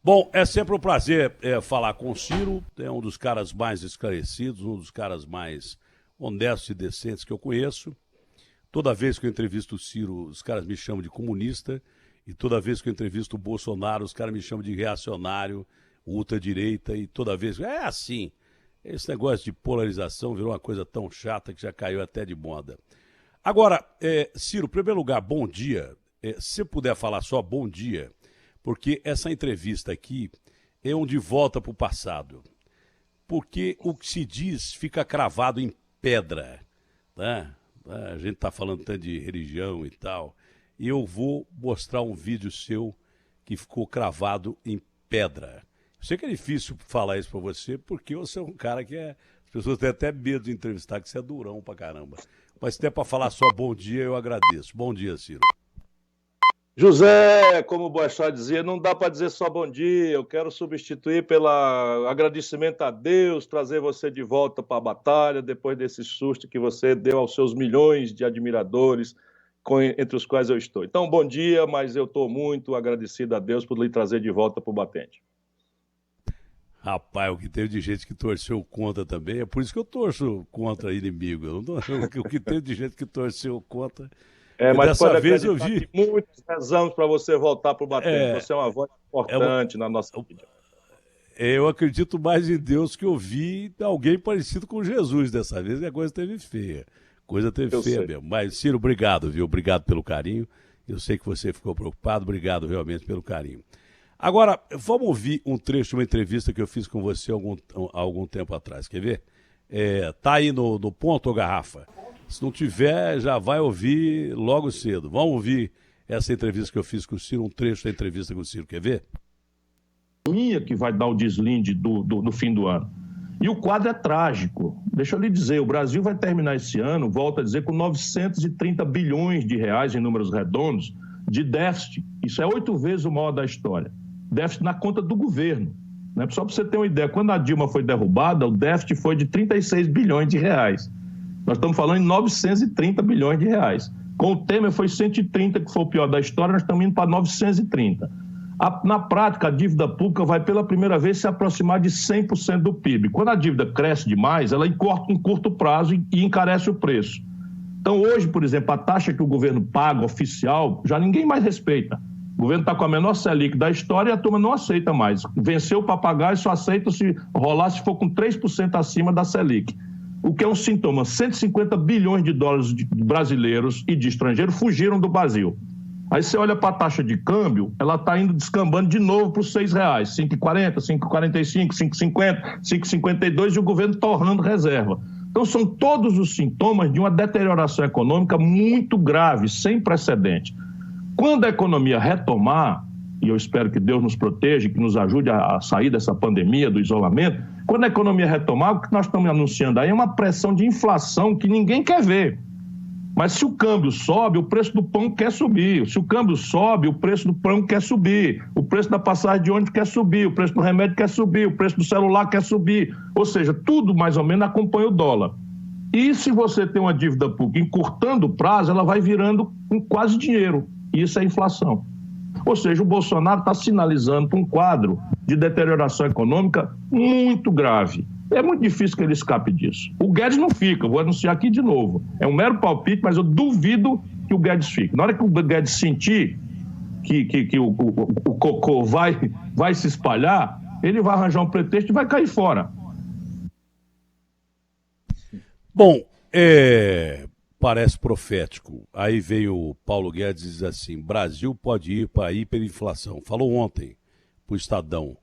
Bom, é sempre um prazer falar com o Ciro, é um dos caras mais esclarecidos, um dos caras mais honestos e decentes que eu conheço. Toda vez que eu entrevisto o Ciro, os caras me chamam de comunista, e toda vez que eu entrevisto o Bolsonaro, os caras me chamam de reacionário, ultradireita, e toda vez... É assim, esse negócio de polarização virou uma coisa tão chata que já caiu até de moda. Agora, Ciro, em primeiro lugar, bom dia. Se você puder falar só bom dia, porque essa entrevista aqui é um de volta para o passado. Porque o que se diz fica cravado em pedra, né? A gente está falando tanto de religião e tal, e eu vou mostrar um vídeo seu que ficou cravado em pedra. Eu sei que é difícil falar isso para você, porque você é um cara que as pessoas têm até medo de entrevistar, que você é durão pra caramba. Mas se der para falar só bom dia, eu agradeço. Bom dia, Ciro. José, como o Boechat dizia, não dá para dizer só bom dia, eu quero substituir pelo agradecimento a Deus, trazer você de volta para a batalha, depois desse susto que você deu aos seus milhões de admiradores, entre os quais eu estou. Então, bom dia, mas eu estou muito agradecido a Deus por lhe trazer de volta para o batente. Rapaz, o que teve de gente que torceu contra também, é por isso que eu torço contra inimigo. O que teve de gente que torceu contra... Mas dessa vez eu vi. Muitos rezamos para você voltar para o batente. Você é uma voz importante na nossa vida. Eu acredito mais em Deus que eu vi alguém parecido com Jesus dessa vez, e a coisa teve feia. Coisa teve feia mesmo. Mas, Ciro, obrigado, viu? Obrigado pelo carinho. Eu sei que você ficou preocupado. Obrigado realmente pelo carinho. Agora, vamos ouvir um trecho de uma entrevista que eu fiz com você há algum tempo atrás. Quer ver? Tá aí no ponto, ô Garrafa? Se não tiver, já vai ouvir logo cedo. Vamos ouvir essa entrevista que eu fiz com o Ciro, um trecho da entrevista com o Ciro. Quer ver? Que vai dar o deslinde do fim do ano. E o quadro é trágico. Deixa eu lhe dizer, o Brasil vai terminar esse ano, volto a dizer, com 930 bilhões de reais em números redondos de déficit. Isso é 8 vezes o maior da história. Déficit na conta do governo. Né? Só para você ter uma ideia, quando a Dilma foi derrubada, o déficit foi de 36 bilhões de reais. Nós estamos falando em 930 bilhões de reais. Com o Temer foi 130, que foi o pior da história, nós estamos indo para 930. Na prática, a dívida pública vai pela primeira vez se aproximar de 100% do PIB. Quando a dívida cresce demais, ela encorta em curto prazo e encarece o preço. Então hoje, por exemplo, a taxa que o governo paga oficial, já ninguém mais respeita. O governo está com a menor Selic da história e a turma não aceita mais. Venceu o papagaio e só aceita se rolar se for com 3% acima da Selic. O que é um sintoma. 150 bilhões de dólares de brasileiros e de estrangeiros fugiram do Brasil. Aí você olha para a taxa de câmbio, ela está indo descambando de novo para os R$ 6,00, 5,40, 5,45, 5,50, 5,52 e o governo torrando reserva. Então são todos os sintomas de uma deterioração econômica muito grave, sem precedente. Quando a economia retomar, e eu espero que Deus nos proteja, que nos ajude a sair dessa pandemia, do isolamento, quando a economia retomar, o que nós estamos anunciando aí é uma pressão de inflação que ninguém quer ver. Mas se o câmbio sobe, o preço do pão quer subir. Se o câmbio sobe, o preço do pão quer subir. O preço da passagem de ônibus quer subir. O preço do remédio quer subir. O preço do celular quer subir. Ou seja, tudo mais ou menos acompanha o dólar. E se você tem uma dívida pública encurtando o prazo, ela vai virando quase dinheiro. E isso é inflação. Ou seja, o Bolsonaro está sinalizando para um quadro de deterioração econômica muito grave. É muito difícil que ele escape disso. O Guedes não fica, vou anunciar aqui de novo. É um mero palpite, mas eu duvido que o Guedes fique. Na hora que o Guedes sentir que o cocô vai se espalhar, ele vai arranjar um pretexto e vai cair fora. Bom, parece profético. Aí veio o Paulo Guedes e diz assim: Brasil pode ir para a hiperinflação. Falou ontem para o Estadão.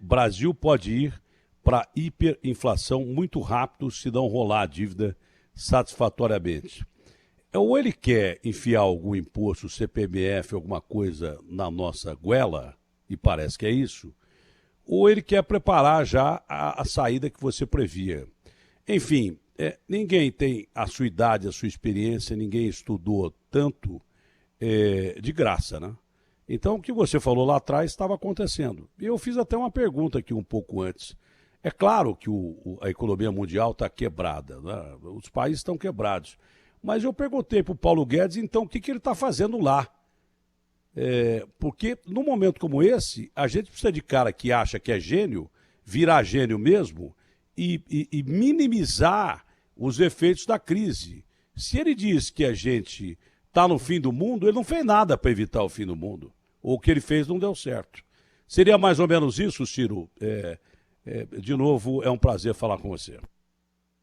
Brasil pode ir para hiperinflação muito rápido se não rolar a dívida satisfatoriamente. Ou ele quer enfiar algum imposto, CPMF, alguma coisa na nossa goela, e parece que é isso, ou ele quer preparar já a saída que você previa. Enfim, ninguém tem a sua idade, a sua experiência, ninguém estudou tanto de graça, né? Então, o que você falou lá atrás estava acontecendo. E eu fiz até uma pergunta aqui um pouco antes. É claro que a economia mundial está quebrada, né? Os países estão quebrados. Mas eu perguntei para o Paulo Guedes, então, o que ele está fazendo lá? Porque num momento como esse, a gente precisa de cara que acha que é gênio, virar gênio mesmo e minimizar os efeitos da crise. Se ele diz que a gente está no fim do mundo, ele não fez nada para evitar o fim do mundo. Ou o que ele fez não deu certo. Seria mais ou menos isso, Ciro? De novo, é um prazer falar com você.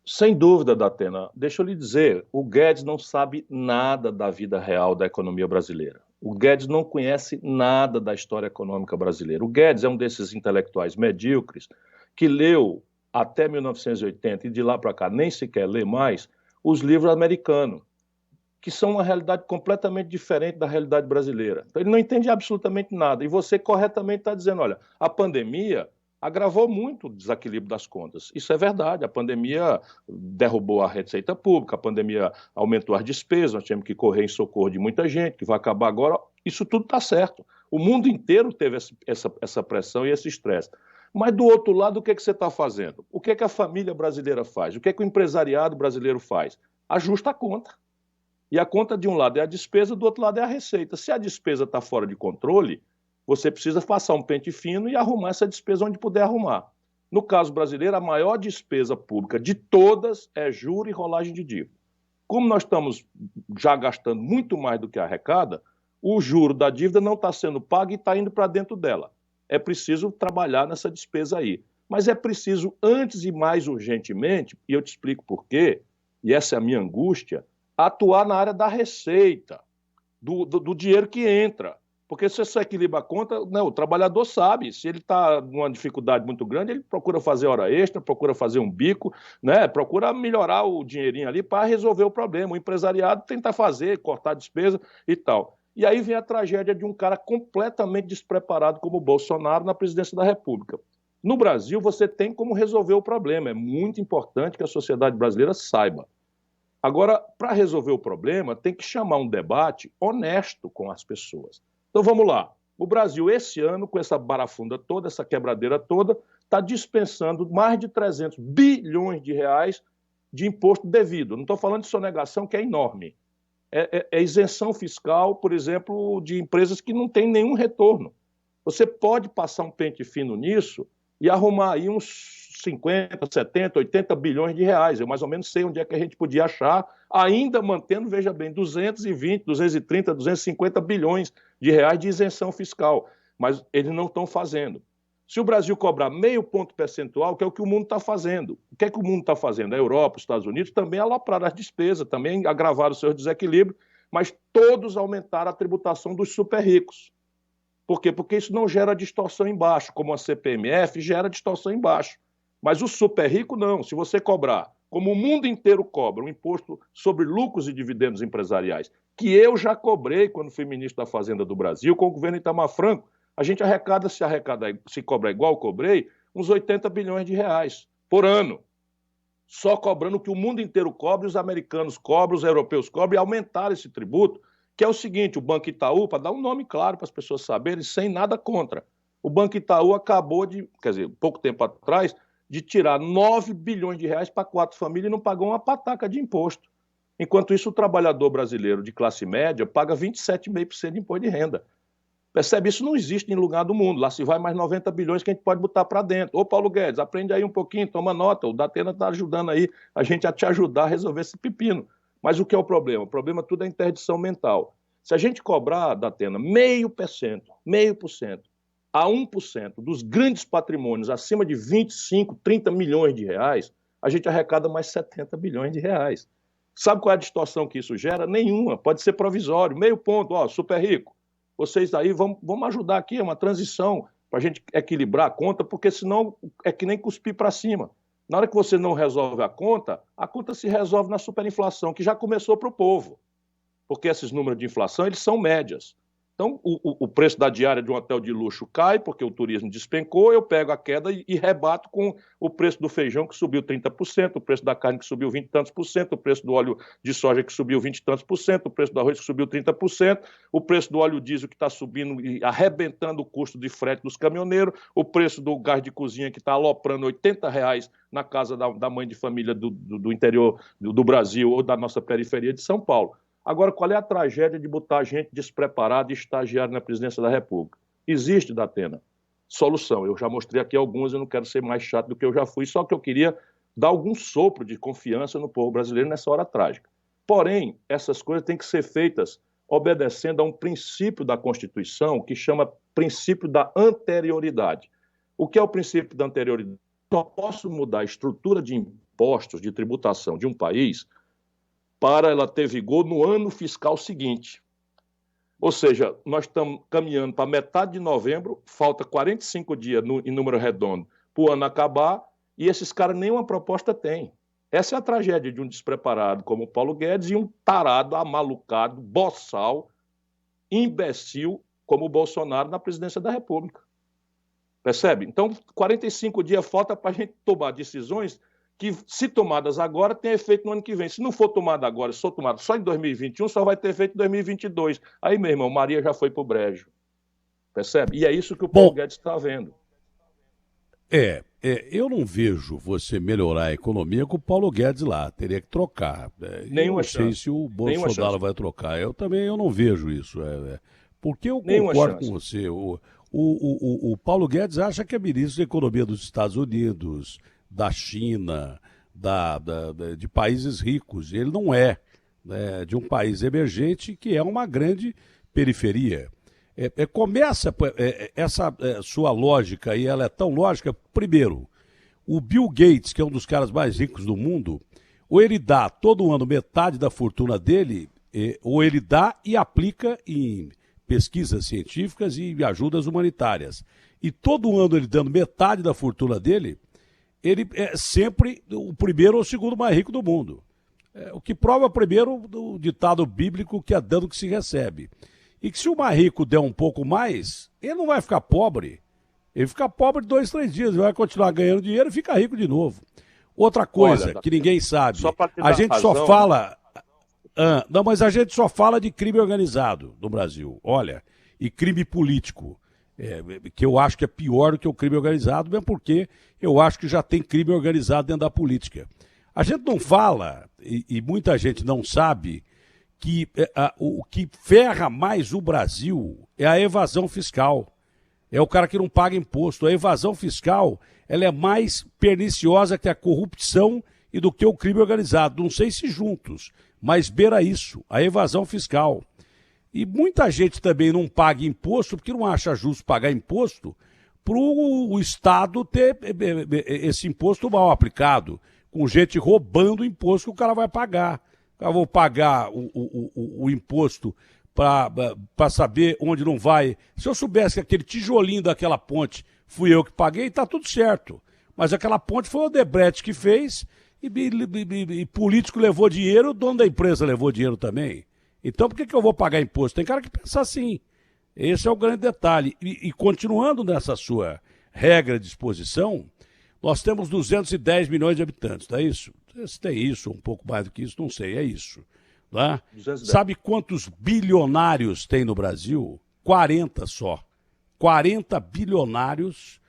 Sem dúvida, Datena. Deixa eu lhe dizer, o Guedes não sabe nada da vida real da economia brasileira. O Guedes não conhece nada da história econômica brasileira. O Guedes é um desses intelectuais medíocres que leu até 1980 e de lá para cá nem sequer lê mais os livros americanos, que são uma realidade completamente diferente da realidade brasileira. Então ele não entende absolutamente nada. E você corretamente está dizendo, olha, a pandemia agravou muito o desequilíbrio das contas. Isso é verdade. A pandemia derrubou a receita pública, a pandemia aumentou as despesas, nós tivemos que correr em socorro de muita gente, que vai acabar agora. Isso tudo está certo. O mundo inteiro teve essa pressão e esse estresse. Mas, do outro lado, o que você está fazendo? O que a família brasileira faz? O que o empresariado brasileiro faz? Ajusta a conta. E a conta, de um lado, é a despesa, do outro lado é a receita. Se a despesa está fora de controle, você precisa passar um pente fino e arrumar essa despesa onde puder arrumar. No caso brasileiro, a maior despesa pública de todas é juro e rolagem de dívida. Como nós estamos já gastando muito mais do que arrecada, o juro da dívida não está sendo pago e está indo para dentro dela. É preciso trabalhar nessa despesa aí. Mas é preciso, antes e mais urgentemente, e eu te explico por quê, e essa é a minha angústia, atuar na área da receita, do dinheiro que entra. Porque se você equilibra a conta, o trabalhador sabe, se ele está numa dificuldade muito grande, ele procura fazer hora extra, procura fazer um bico, procura melhorar o dinheirinho ali para resolver o problema. O empresariado tenta fazer, cortar a despesa e tal. E aí vem a tragédia de um cara completamente despreparado como o Bolsonaro na presidência da República. No Brasil, você tem como resolver o problema. É muito importante que a sociedade brasileira saiba. Agora, para resolver o problema, tem que chamar um debate honesto com as pessoas. Então vamos lá. O Brasil, esse ano, com essa barafunda toda, essa quebradeira toda, está dispensando mais de 300 bilhões de reais de imposto devido. Não estou falando de sonegação, que é enorme. É isenção fiscal, por exemplo, de empresas que não têm nenhum retorno. Você pode passar um pente fino nisso e arrumar aí uns 50, 70, 80 bilhões de reais. Eu mais ou menos sei onde é que a gente podia achar, ainda mantendo, veja bem, 220, 230, 250 bilhões de reais de isenção fiscal. Mas eles não estão fazendo. Se o Brasil cobrar meio ponto percentual, que é o que o mundo está fazendo. O que é que o mundo está fazendo? A Europa, os Estados Unidos também alopraram as despesas, também agravaram os seus desequilíbrios, mas todos aumentaram a tributação dos super ricos. Por quê? Porque isso não gera distorção embaixo, como a CPMF gera distorção embaixo. Mas o super rico não. Se você cobrar, como o mundo inteiro cobra, um imposto sobre lucros e dividendos empresariais, que eu já cobrei quando fui ministro da Fazenda do Brasil, com o governo Itamar Franco, a gente se cobra igual eu cobrei, uns 80 bilhões de reais por ano. Só cobrando o que o mundo inteiro cobra, os americanos cobram, os europeus cobram, e aumentaram esse tributo, que é o seguinte: o Banco Itaú, para dar um nome claro para as pessoas saberem, sem nada contra, o Banco Itaú acabou de, pouco tempo atrás, de tirar 9 bilhões de reais para 4 famílias e não pagou uma pataca de imposto. Enquanto isso, o trabalhador brasileiro de classe média paga 27,5% de imposto de renda. Percebe? Isso não existe em lugar do mundo. Lá se vai mais 90 bilhões que a gente pode botar para dentro. Ô, Paulo Guedes, aprende aí um pouquinho, toma nota. O Datena está ajudando aí a gente a te ajudar a resolver esse pepino. Mas o que é o problema? O problema tudo é interdição mental. Se a gente cobrar, Datena, 0,5% a 1% dos grandes patrimônios acima de 25, 30 milhões de reais, a gente arrecada mais 70 bilhões de reais. Sabe qual é a distorção que isso gera? Nenhuma. Pode ser provisório. Meio ponto, super rico. Vocês aí vamos ajudar aqui, é uma transição para a gente equilibrar a conta, porque senão é que nem cuspir para cima. Na hora que você não resolve a conta se resolve na superinflação, que já começou para o povo. Porque esses números de inflação, eles são médias. Então, o preço da diária de um hotel de luxo cai, porque o turismo despencou, eu pego a queda e rebato com o preço do feijão, que subiu 30%, o preço da carne, que subiu 20 e tantos por cento, o preço do óleo de soja, que subiu 20 e tantos por cento, o preço do arroz, que subiu 30%, o preço do óleo diesel, que está subindo e arrebentando o custo de frete dos caminhoneiros, o preço do gás de cozinha, que está aloprando R$ 80 na casa da mãe de família do interior do Brasil ou da nossa periferia de São Paulo. Agora, qual é a tragédia de botar gente despreparada e estagiário na presidência da República? Existe, Datena, solução. Eu já mostrei aqui algumas, eu não quero ser mais chato do que eu já fui, só que eu queria dar algum sopro de confiança no povo brasileiro nessa hora trágica. Porém, essas coisas têm que ser feitas obedecendo a um princípio da Constituição que chama princípio da anterioridade. O que é o princípio da anterioridade? Só posso mudar a estrutura de impostos, de tributação de um país para ela ter vigor no ano fiscal seguinte. Ou seja, nós estamos caminhando para metade de novembro, falta 45 dias em número redondo para o ano acabar, e esses caras nenhuma proposta têm. Essa é a tragédia de um despreparado como o Paulo Guedes e um tarado, amalucado, boçal, imbecil como o Bolsonaro na presidência da República. Percebe? Então, 45 dias falta para a gente tomar decisões que, se tomadas agora, tem efeito no ano que vem. Se não for tomada agora, se for tomada só em 2021, só vai ter efeito em 2022. Aí, meu irmão, Maria já foi para o brejo. Percebe? E é isso que o Paulo Guedes está vendo. Eu não vejo você melhorar a economia com o Paulo Guedes lá. Teria que trocar. Nenhuma não chance. sei se o Bolsonaro vai trocar. Eu não vejo isso. Porque eu concordo com você. O Paulo Guedes acha que é ministro da Economia dos Estados Unidos, da China, de países ricos. Ele não é, né, de um país emergente que é uma grande periferia. Começa essa sua lógica, e ela é tão lógica. Primeiro, o Bill Gates, que é um dos caras mais ricos do mundo, ou ele dá todo ano metade da fortuna dele, ou ele dá e aplica em pesquisas científicas e ajudas humanitárias. E todo ano ele dando metade da fortuna dele, ele é sempre o primeiro ou o segundo mais rico do mundo. O que prova, primeiro, o ditado bíblico que é dando que se recebe. E que se o mais rico der um pouco mais, ele não vai ficar pobre. Ele fica pobre 2, 3 dias, ele vai continuar ganhando dinheiro e fica rico de novo. Outra coisa que ninguém sabe, a gente só fala... não, mas a gente só fala de crime organizado no Brasil. Olha, e crime político, que eu acho que é pior do que o crime organizado, mesmo porque eu acho que já tem crime organizado dentro da política. A gente não fala, e muita gente não sabe, que o que ferra mais o Brasil é a evasão fiscal. É o cara que não paga imposto. A evasão fiscal, ela é mais perniciosa que a corrupção e do que o crime organizado. Não sei se juntos, mas beira isso, a evasão fiscal. E muita gente também não paga imposto porque não acha justo pagar imposto para o Estado ter esse imposto mal aplicado, com gente roubando o imposto que o cara vai pagar. Eu vou pagar o imposto para saber onde não vai. Se eu soubesse que aquele tijolinho daquela ponte fui eu que paguei, está tudo certo. Mas aquela ponte foi o Odebrecht que fez e político levou dinheiro, o dono da empresa levou dinheiro também. Então por que eu vou pagar imposto? Tem cara que pensa assim. Esse é o grande detalhe. E continuando nessa sua regra de exposição, nós temos 210 milhões de habitantes, não é isso? Se tem isso, um pouco mais do que isso, não sei, é isso. Tá? Sabe quantos bilionários tem no Brasil? 40 só. 40 bilionários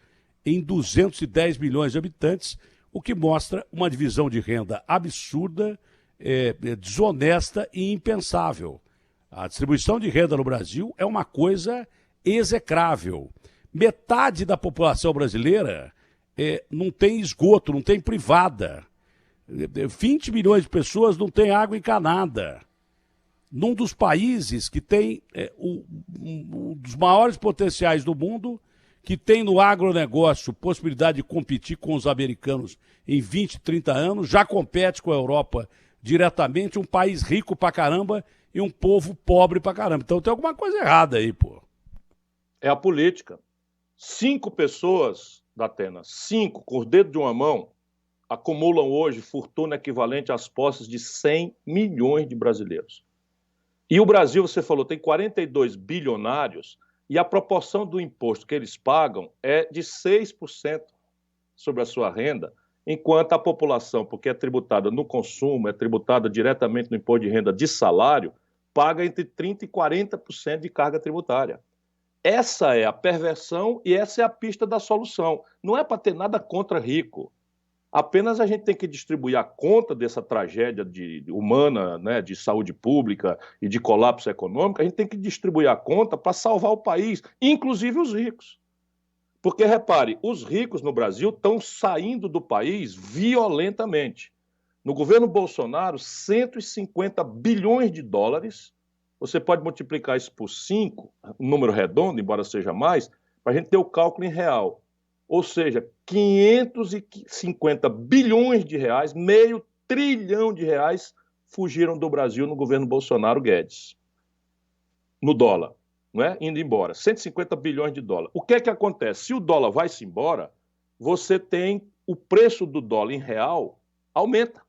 em 210 milhões de habitantes, o que mostra uma divisão de renda absurda, desonesta e impensável. A distribuição de renda no Brasil é uma coisa execrável. Metade da população brasileira não tem esgoto, não tem privada. 20 milhões de pessoas não têm água encanada. Num dos países que tem um dos maiores potenciais do mundo, que tem no agronegócio possibilidade de competir com os americanos em 20, 30 anos, já compete com a Europa diretamente, um país rico pra caramba e um povo pobre pra caramba. Então tem alguma coisa errada aí, pô. É a política. 5 pessoas, Datena, 5 com os dedos de uma mão, acumulam hoje fortuna equivalente às posses de 100 milhões de brasileiros. E o Brasil, você falou, tem 42 bilionários e a proporção do imposto que eles pagam é de 6% sobre a sua renda, enquanto a população, porque é tributada no consumo, é tributada diretamente no imposto de renda de salário, paga entre 30% e 40% de carga tributária. Essa é a perversão e essa é a pista da solução. Não é para ter nada contra rico. Apenas a gente tem que distribuir a conta dessa tragédia humana, né, de saúde pública e de colapso econômico, a gente tem que distribuir a conta para salvar o país, inclusive os ricos. Porque, repare, os ricos no Brasil estão saindo do país violentamente. No governo Bolsonaro, 150 bilhões de dólares, você pode multiplicar isso por 5, um número redondo, embora seja mais, para a gente ter o cálculo em real. Ou seja, 550 bilhões de reais, meio trilhão de reais, fugiram do Brasil no governo Bolsonaro Guedes, no dólar. Não é? Indo embora, 150 bilhões de dólares. O que é que acontece? Se o dólar vai-se embora, você tem o preço do dólar em real aumenta.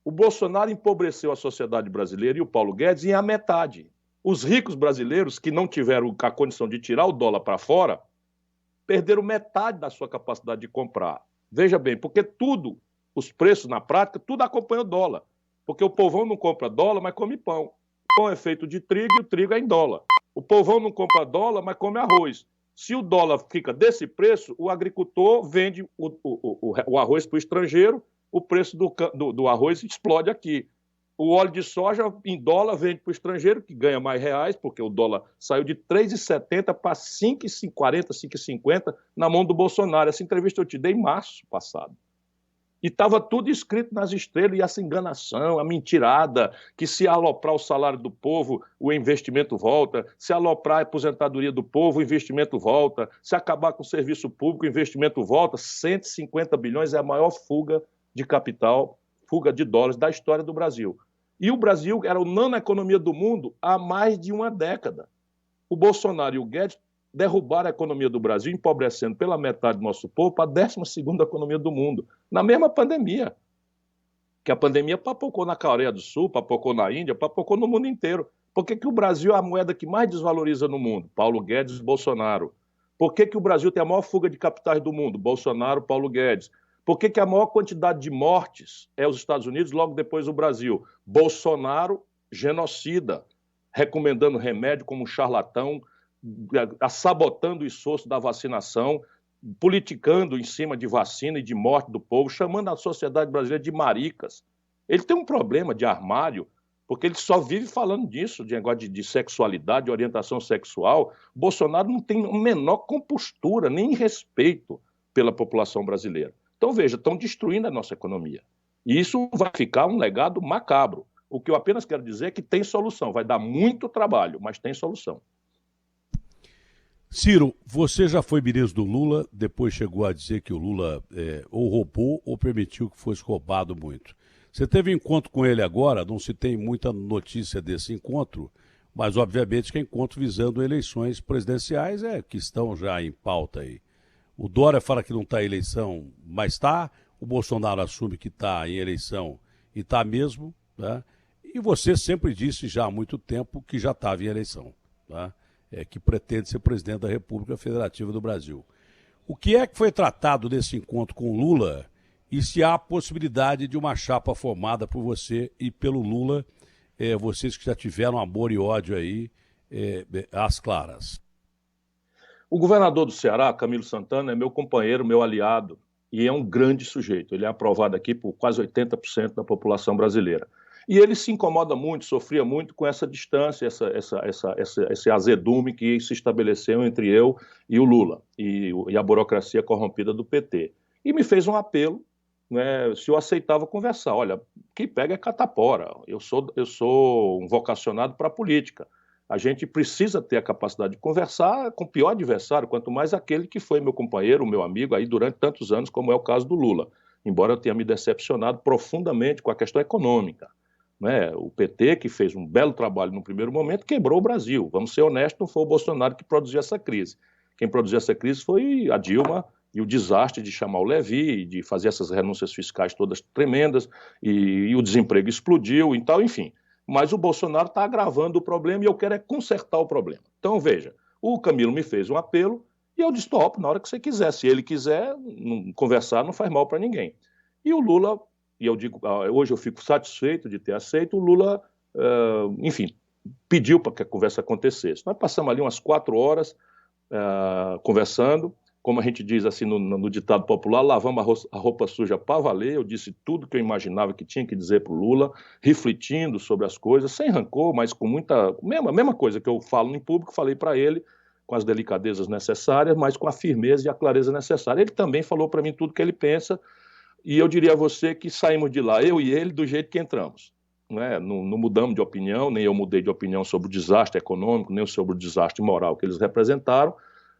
O Bolsonaro empobreceu a sociedade brasileira e o Paulo Guedes em a metade. Os ricos brasileiros que não tiveram a condição de tirar o dólar para fora, perderam metade da sua capacidade de comprar. Veja bem, porque tudo, os preços na prática, tudo acompanha o dólar. Porque o povão não compra dólar, mas come pão. O pão é feito de trigo e o trigo é em dólar. O povão não compra dólar, mas come arroz. Se o dólar fica desse preço, o agricultor vende o arroz para o estrangeiro, o preço do arroz explode aqui. O óleo de soja em dólar vende para o estrangeiro, que ganha mais reais, porque o dólar saiu de 3,70 para 5,40, 5,50 na mão do Bolsonaro. Essa entrevista eu te dei em março passado. E estava tudo escrito nas estrelas, e essa enganação, a mentirada, que se aloprar o salário do povo, o investimento volta, se aloprar a aposentadoria do povo, o investimento volta, se acabar com o serviço público, o investimento volta. 150 bilhões é a maior fuga de capital, fuga de dólares da história do Brasil. E o Brasil era a nona economia do mundo há mais de uma década. O Bolsonaro e o Guedes derrubaram a economia do Brasil, empobrecendo pela metade do nosso povo para a 12ª economia do mundo, na mesma pandemia. Que a pandemia papocou na Coreia do Sul, papocou na Índia, papocou no mundo inteiro. Por que o Brasil é a moeda que mais desvaloriza no mundo? Paulo Guedes e Bolsonaro. Por que o Brasil tem a maior fuga de capitais do mundo? Bolsonaro, Paulo Guedes. Por que a maior quantidade de mortes é os Estados Unidos, logo depois o Brasil? Bolsonaro, genocida, recomendando remédio como um charlatão, sabotando o esforço da vacinação, politicando em cima de vacina e de morte do povo, chamando a sociedade brasileira de maricas. Ele tem um problema de armário, porque ele só vive falando disso, de negócio de sexualidade, de orientação sexual. Bolsonaro não tem a menor compostura, nem respeito pela população brasileira. Então, veja, estão destruindo a nossa economia. E isso vai ficar um legado macabro. O que eu apenas quero dizer é que tem solução. Vai dar muito trabalho, mas tem solução. Ciro, você já foi ministro do Lula, depois chegou a dizer que o Lula ou roubou ou permitiu que fosse roubado muito. Você teve encontro com ele agora, não se tem muita notícia desse encontro, mas obviamente que é encontro visando eleições presidenciais que estão já em pauta aí. O Dória fala que não está em eleição, mas está. O Bolsonaro assume que está em eleição e está mesmo. Tá? E você sempre disse já há muito tempo que já estava em eleição. Tá? Que pretende ser presidente da República Federativa do Brasil. O que é que foi tratado nesse encontro com o Lula e se há a possibilidade de uma chapa formada por você e pelo Lula, vocês que já tiveram amor e ódio aí, às claras? O governador do Ceará, Camilo Santana, é meu companheiro, meu aliado, e é um grande sujeito. Ele é aprovado aqui por quase 80% da população brasileira. E ele se incomoda muito, sofria muito com essa distância, esse azedume que se estabeleceu entre eu e o Lula, e a burocracia corrompida do PT. E me fez um apelo, né, se eu aceitava conversar. Olha, quem pega é catapora, eu sou um vocacionado para a política. A gente precisa ter a capacidade de conversar com o pior adversário, quanto mais aquele que foi meu companheiro, meu amigo aí durante tantos anos, como é o caso do Lula. Embora eu tenha me decepcionado profundamente com a questão econômica. Né? O PT, que fez um belo trabalho no primeiro momento, quebrou o Brasil. Vamos ser honestos, não foi o Bolsonaro que produziu essa crise. Quem produziu essa crise foi a Dilma e o desastre de chamar o Levi, de fazer essas renúncias fiscais todas tremendas, e o desemprego explodiu e tal, enfim. Mas o Bolsonaro está agravando o problema e eu quero consertar o problema. Então, veja, o Camilo me fez um apelo e eu disse, topo, na hora que você quiser. Se ele quiser conversar, não faz mal para ninguém. E o Lula, e eu digo, hoje eu fico satisfeito de ter aceito, o Lula, enfim, pediu para que a conversa acontecesse. Nós passamos ali umas 4 horas conversando como a gente diz assim no ditado popular, lavamos a roupa suja para valer. Eu disse tudo que eu imaginava que tinha que dizer para o Lula, refletindo sobre as coisas, sem rancor, mas com muita... Mesma coisa que eu falo em público, falei para ele, com as delicadezas necessárias, mas com a firmeza e a clareza necessária. Ele também falou para mim tudo que ele pensa, e eu diria a você que saímos de lá, eu e ele, do jeito que entramos. Não mudamos de opinião, nem eu mudei de opinião sobre o desastre econômico, nem sobre o desastre moral que eles representaram.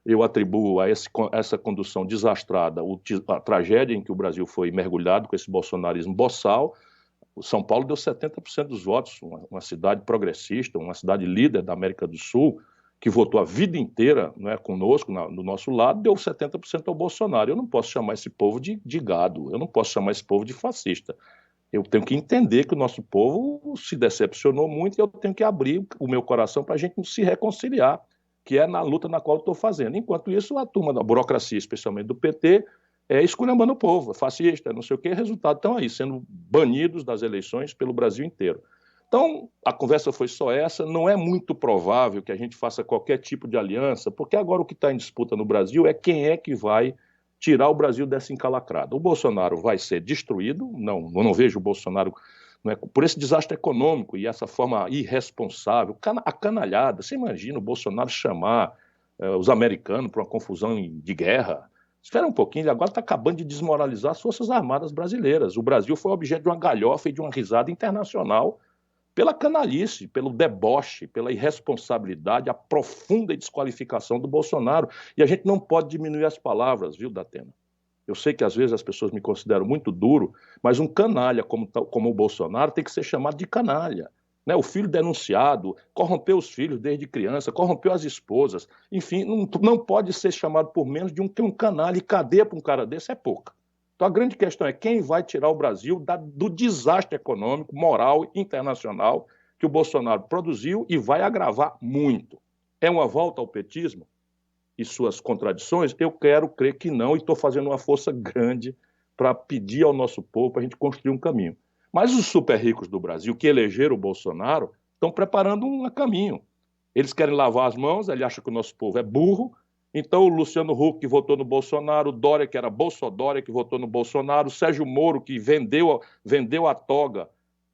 Eu atribuo a essa condução desastrada a tragédia em que o Brasil foi mergulhado com esse bolsonarismo boçal. O São Paulo deu 70% dos votos, uma cidade progressista, uma cidade líder da América do Sul, que votou a vida inteira conosco, do nosso lado, deu 70% ao Bolsonaro. Eu não posso chamar esse povo de gado, eu não posso chamar esse povo de fascista. Eu tenho que entender que o nosso povo se decepcionou muito e eu tenho que abrir o meu coração para a gente se reconciliar, que é na luta na qual eu estou fazendo. Enquanto isso, a turma da burocracia, especialmente do PT, esculhambando o povo, fascista, não sei o quê, resultado estão aí, sendo banidos das eleições pelo Brasil inteiro. Então, a conversa foi só essa, não é muito provável que a gente faça qualquer tipo de aliança, porque agora o que está em disputa no Brasil é quem é que vai tirar o Brasil dessa encalacrada. O Bolsonaro vai ser destruído, eu não vejo o Bolsonaro... por esse desastre econômico e essa forma irresponsável, a canalhada. Você imagina o Bolsonaro chamar os americanos para uma confusão de guerra? Espera um pouquinho, ele agora está acabando de desmoralizar as Forças Armadas brasileiras. O Brasil foi objeto de uma galhofa e de uma risada internacional pela canalice, pelo deboche, pela irresponsabilidade, a profunda desqualificação do Bolsonaro. E a gente não pode diminuir as palavras, viu, Datena? Eu sei que às vezes as pessoas me consideram muito duro, mas um canalha como o Bolsonaro tem que ser chamado de canalha. O filho denunciado, corrompeu os filhos desde criança, corrompeu as esposas, enfim, não pode ser chamado por menos de um canalha, e cadeia para um cara desse é pouca. Então a grande questão é quem vai tirar o Brasil do desastre econômico, moral, internacional que o Bolsonaro produziu e vai agravar muito. É uma volta ao petismo e suas contradições? Eu quero crer que não, e estou fazendo uma força grande para pedir ao nosso povo para a gente construir um caminho. Mas os super ricos do Brasil, que elegeram o Bolsonaro, estão preparando um caminho. Eles querem lavar as mãos, ele acha que o nosso povo é burro, então o Luciano Huck, que votou no Bolsonaro, o Dória, que era Bolsodória, que votou no Bolsonaro, o Sérgio Moro, que vendeu a toga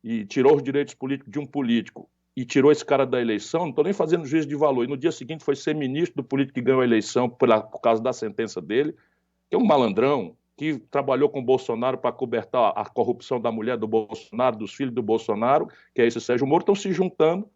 e tirou os direitos políticos de um político, e tirou esse cara da eleição, não estou nem fazendo juízo de valor, e no dia seguinte foi ser ministro do político que ganhou a eleição por causa da sentença dele, que é um malandrão, que trabalhou com o Bolsonaro para cobertar a corrupção da mulher do Bolsonaro, dos filhos do Bolsonaro, que é esse Sérgio Moro, estão se juntando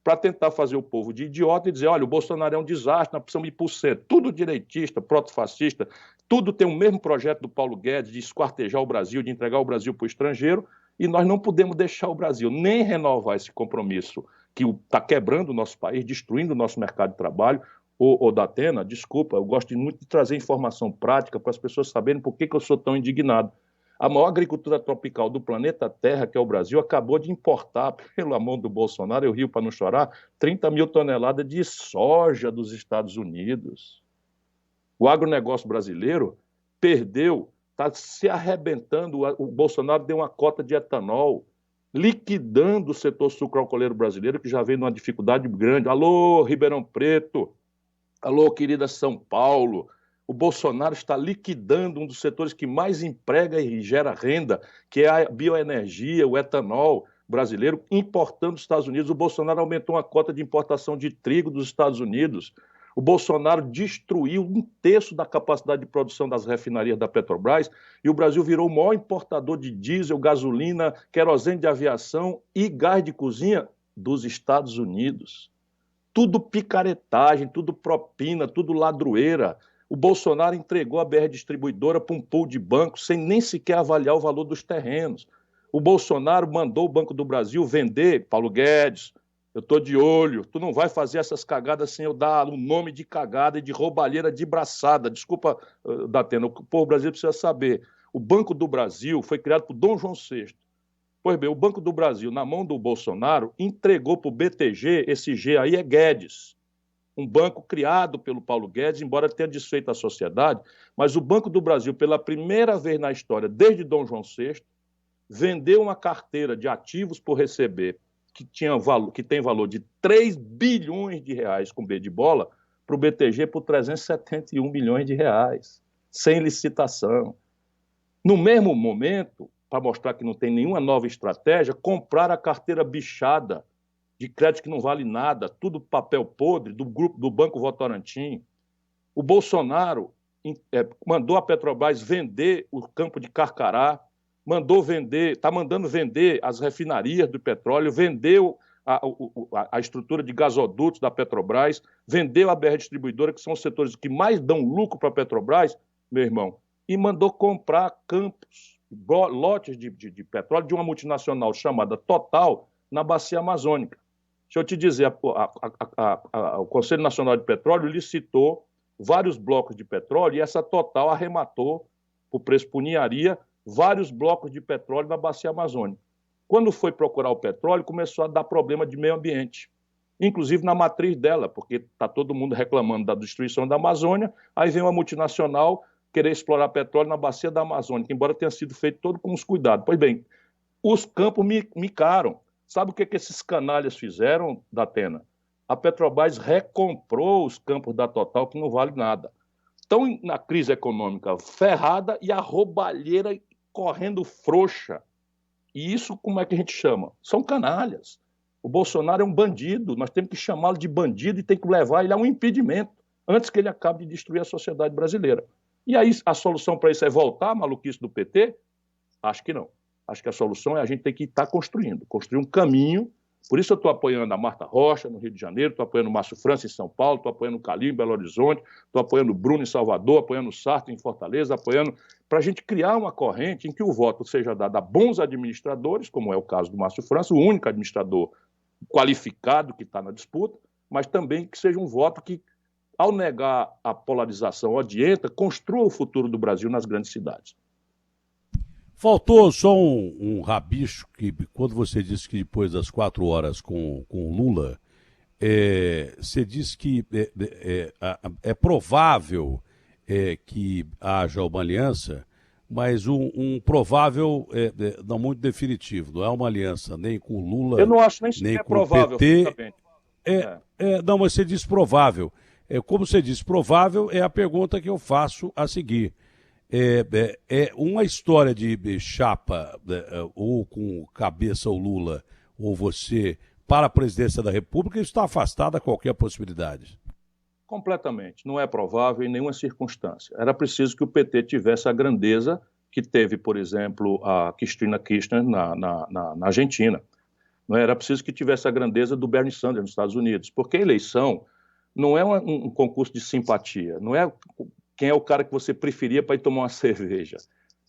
para tentar fazer o povo de idiota e dizer, olha, o Bolsonaro é um desastre, nós precisamos ir por cento. Tudo direitista, protofascista, tudo tem o mesmo projeto do Paulo Guedes de esquartejar o Brasil, de entregar o Brasil para o estrangeiro, e nós não podemos deixar o Brasil nem renovar esse compromisso que está quebrando o nosso país, destruindo o nosso mercado de trabalho. Ô Datena, desculpa, eu gosto muito de trazer informação prática para as pessoas saberem por que eu sou tão indignado. A maior agricultura tropical do planeta Terra, que é o Brasil, acabou de importar, pela mão do Bolsonaro, eu rio para não chorar, 30 mil toneladas de soja dos Estados Unidos. O agronegócio brasileiro perdeu, está se arrebentando, o Bolsonaro deu uma cota de etanol, liquidando o setor sucroalcooleiro brasileiro, que já vem numa dificuldade grande. Alô, Ribeirão Preto, alô, querida São Paulo, o Bolsonaro está liquidando um dos setores que mais emprega e gera renda, que é a bioenergia, o etanol brasileiro, importando dos Estados Unidos. O Bolsonaro aumentou a cota de importação de trigo dos Estados Unidos. O Bolsonaro destruiu 1/3 da capacidade de produção das refinarias da Petrobras e o Brasil virou o maior importador de diesel, gasolina, querosene de aviação e gás de cozinha dos Estados Unidos. Tudo picaretagem, tudo propina, tudo ladroeira. O Bolsonaro entregou a BR Distribuidora para um pool de banco sem nem sequer avaliar o valor dos terrenos. O Bolsonaro mandou o Banco do Brasil vender, Paulo Guedes, eu estou de olho, tu não vai fazer essas cagadas sem eu dar o nome de cagada e de roubalheira de braçada. Desculpa, Datena, o povo brasileiro precisa saber. O Banco do Brasil foi criado por Dom João VI. Pois bem, o Banco do Brasil, na mão do Bolsonaro, entregou para o BTG, esse G aí é Guedes, um banco criado pelo Paulo Guedes, embora tenha desfeito a sociedade, mas o Banco do Brasil, pela primeira vez na história, desde Dom João VI, vendeu uma carteira de ativos por receber, que tem valor de 3 bilhões de reais com B de bola, para o BTG por 371 milhões de reais, sem licitação. No mesmo momento, para mostrar que não tem nenhuma nova estratégia, compraram a carteira bichada de crédito que não vale nada, tudo papel podre, do grupo do Banco Votorantim. O Bolsonaro mandou a Petrobras vender o campo de Carcará, está mandando vender as refinarias do petróleo, vendeu a estrutura de gasodutos da Petrobras, vendeu a BR Distribuidora, que são os setores que mais dão lucro para a Petrobras, meu irmão, e mandou comprar campos, lotes de petróleo de uma multinacional chamada Total, na Bacia Amazônica. Deixa eu te dizer, o Conselho Nacional de Petróleo licitou vários blocos de petróleo e essa Total arrematou, por preço por ninharia, vários blocos de petróleo na Bacia Amazônica. Quando foi procurar o petróleo, começou a dar problema de meio ambiente, inclusive na matriz dela, porque está todo mundo reclamando da destruição da Amazônia, aí vem uma multinacional querer explorar petróleo na Bacia da Amazônica, embora tenha sido feito todo com os cuidados. Pois bem, os campos micaram. Sabe o que esses canalhas fizeram, Datena? A Petrobras recomprou os campos da Total, que não vale nada. Estão na crise econômica ferrada e a roubalheira correndo frouxa. E isso como é que a gente chama? São canalhas. O Bolsonaro é um bandido, nós temos que chamá-lo de bandido e tem que levar ele a um impedimento antes que ele acabe de destruir a sociedade brasileira. E aí a solução para isso é voltar à maluquice do PT? Acho que não. Acho que a solução é a gente ter que estar construir um caminho. Por isso eu estou apoiando a Marta Rocha, no Rio de Janeiro, estou apoiando o Márcio França, em São Paulo, estou apoiando o Calil, em Belo Horizonte, estou apoiando o Bruno, em Salvador, apoiando o Sarto, em Fortaleza, para a gente criar uma corrente em que o voto seja dado a bons administradores, como é o caso do Márcio França, o único administrador qualificado que está na disputa, mas também que seja um voto que, ao negar a polarização odienta, construa o futuro do Brasil nas grandes cidades. Faltou só um rabicho, que quando você disse que depois das 4 horas com o Lula, você disse que é provável que haja uma aliança, mas um provável não muito definitivo, não é uma aliança nem com o Lula, eu não acho nem com provável, o PT. Não, mas você disse provável. Como você disse provável, é a pergunta que eu faço a seguir. Uma história de chapa, ou com cabeça o Lula, ou você, para a presidência da República, está afastada a qualquer possibilidade? Completamente. Não é provável em nenhuma circunstância. Era preciso que o PT tivesse a grandeza que teve, por exemplo, a Cristina Kirchner na Argentina. Não era preciso que tivesse a grandeza do Bernie Sanders nos Estados Unidos, porque a eleição não é um concurso de simpatia, não é quem é o cara que você preferia para ir tomar uma cerveja,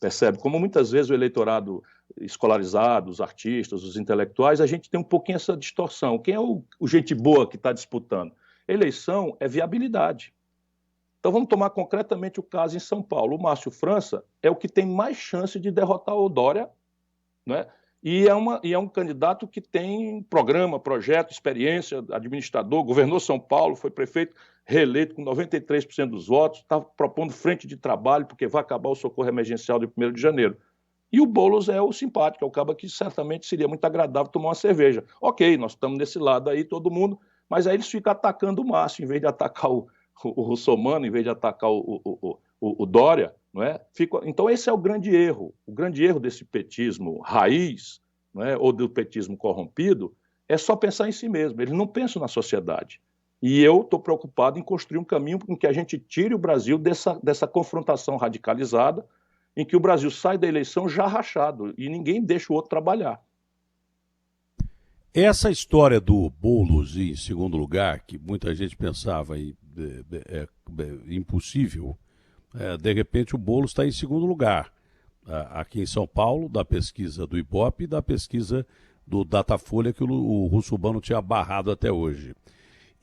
percebe? Como muitas vezes o eleitorado escolarizado, os artistas, os intelectuais, a gente tem um pouquinho essa distorção. Quem é o gente boa que está disputando? Eleição é viabilidade. Então vamos tomar concretamente o caso em São Paulo. O Márcio França é o que tem mais chance de derrotar o Dória, né? E é um candidato que tem programa, projeto, experiência, administrador, governou São Paulo, foi prefeito reeleito com 93% dos votos, está propondo frente de trabalho, porque vai acabar o socorro emergencial de 1º de janeiro. E o Boulos é o simpático, é o cara que certamente seria muito agradável tomar uma cerveja. Ok, nós estamos nesse lado aí, todo mundo, mas aí eles ficam atacando o Márcio, em vez de atacar o Russomano, em vez de atacar o Dória, não é? Então esse é o grande erro desse petismo raiz, não é? Ou do petismo corrompido, é só pensar em si mesmo, eles não pensam na sociedade. E eu estou preocupado em construir um caminho em que a gente tire o Brasil dessa confrontação radicalizada, em que o Brasil sai da eleição já rachado e ninguém deixa o outro trabalhar. Essa história do Boulos em segundo lugar, que muita gente pensava impossível, de repente o Boulos está em segundo lugar. Aqui em São Paulo, da pesquisa do Ibope e da pesquisa do Datafolha, que o Russomano tinha barrado até hoje.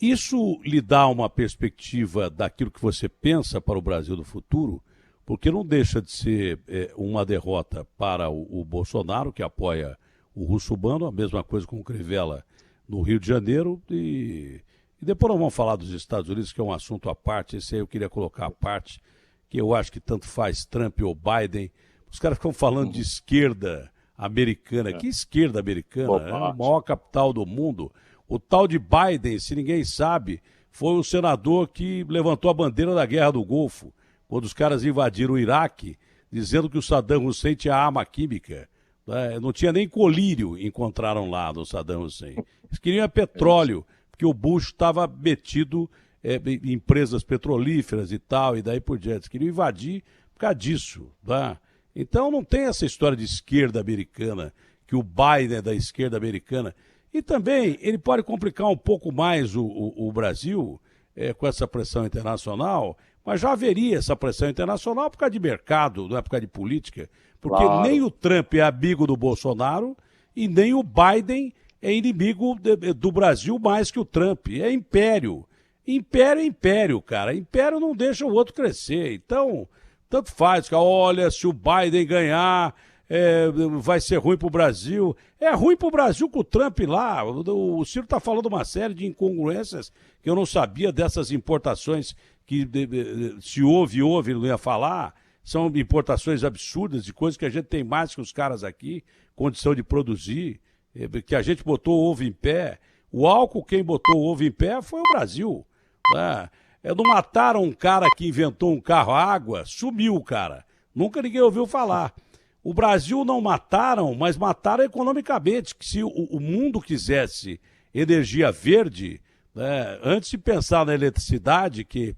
Isso lhe dá uma perspectiva daquilo que você pensa para o Brasil do futuro? Porque não deixa de ser uma derrota para o Bolsonaro, que apoia o Russomano, a mesma coisa com o Crivella no Rio de Janeiro, e depois nós vamos falar dos Estados Unidos, que é um assunto à parte. Esse aí eu queria colocar à parte, que eu acho que tanto faz Trump ou Biden. Os caras ficam falando de esquerda americana. Que esquerda americana? É a maior capital do mundo. O tal de Biden, se ninguém sabe, foi o senador que levantou a bandeira da Guerra do Golfo, quando os caras invadiram o Iraque, dizendo que o Saddam Hussein tinha arma química. Né? Não tinha nem colírio, encontraram lá no Saddam Hussein. Eles queriam petróleo, porque o Bush estava metido em empresas petrolíferas e tal, e daí por diante. Eles queriam invadir por causa disso. Tá? Então não tem essa história de esquerda americana, que o Biden é da esquerda americana. E também ele pode complicar um pouco mais o Brasil com essa pressão internacional, mas já haveria essa pressão internacional por causa de mercado, não é por causa de política, porque Claro. nem o Trump é amigo do Bolsonaro e nem o Biden é inimigo do Brasil mais que o Trump. É império. Império é império, cara. Império não deixa o outro crescer. Então, tanto faz. Olha, se o Biden ganhar, vai ser ruim para o Brasil. É ruim para o Brasil com o Trump lá. O Ciro está falando uma série de incongruências que eu não sabia dessas importações que se houve, ele não ia falar. São importações absurdas de coisas que a gente tem mais que os caras aqui, condição de produzir, que a gente botou o ovo em pé. O álcool, quem botou o ovo em pé foi o Brasil. Né? Não mataram um cara que inventou um carro a água, sumiu o cara. Nunca ninguém ouviu falar. O Brasil não mataram, mas mataram economicamente. Que se o mundo quisesse energia verde, né, antes de pensar na eletricidade, que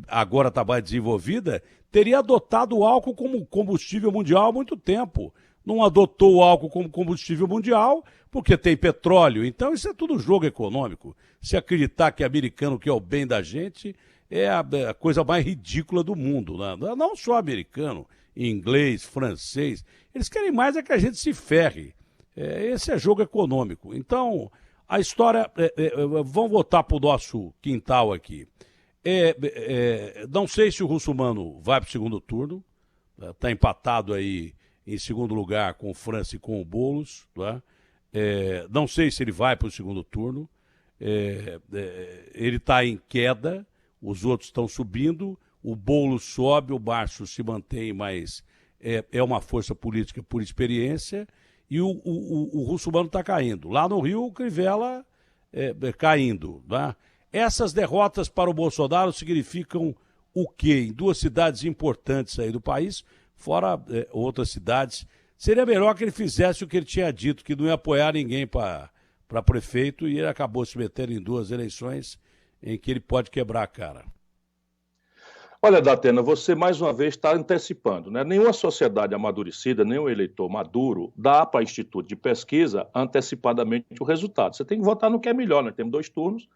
agora está mais desenvolvida, teria adotado o álcool como combustível mundial há muito tempo. Não adotou o álcool como combustível mundial porque tem petróleo. Então isso é tudo jogo econômico. Se acreditar que americano quer o bem da gente é a coisa mais ridícula do mundo. Né? Não só americano, inglês, francês. Eles querem mais é que a gente se ferre. Esse é jogo econômico. Então, a história... vamos voltar para o nosso quintal aqui. Não sei se o Russomano vai para o segundo turno. Está empatado aí em segundo lugar com o França e com o Boulos. Tá? Não sei se ele vai para o segundo turno. Ele está em queda, os outros estão subindo, o Boulos sobe, o Barço se mantém, mas é uma força política por experiência, e o Russomano está caindo. Lá no Rio, o Crivella caindo. Tá? Essas derrotas para o Bolsonaro significam o quê? Em duas cidades importantes aí do país, fora outras cidades. Seria melhor que ele fizesse o que ele tinha dito, que não ia apoiar ninguém para prefeito, e ele acabou se metendo em duas eleições em que ele pode quebrar a cara. Olha, Datena, você mais uma vez está antecipando, né? Nenhuma sociedade amadurecida, nenhum eleitor maduro dá para instituto de pesquisa antecipadamente o resultado. Você tem que votar no que é melhor, nós temos 2 turnos,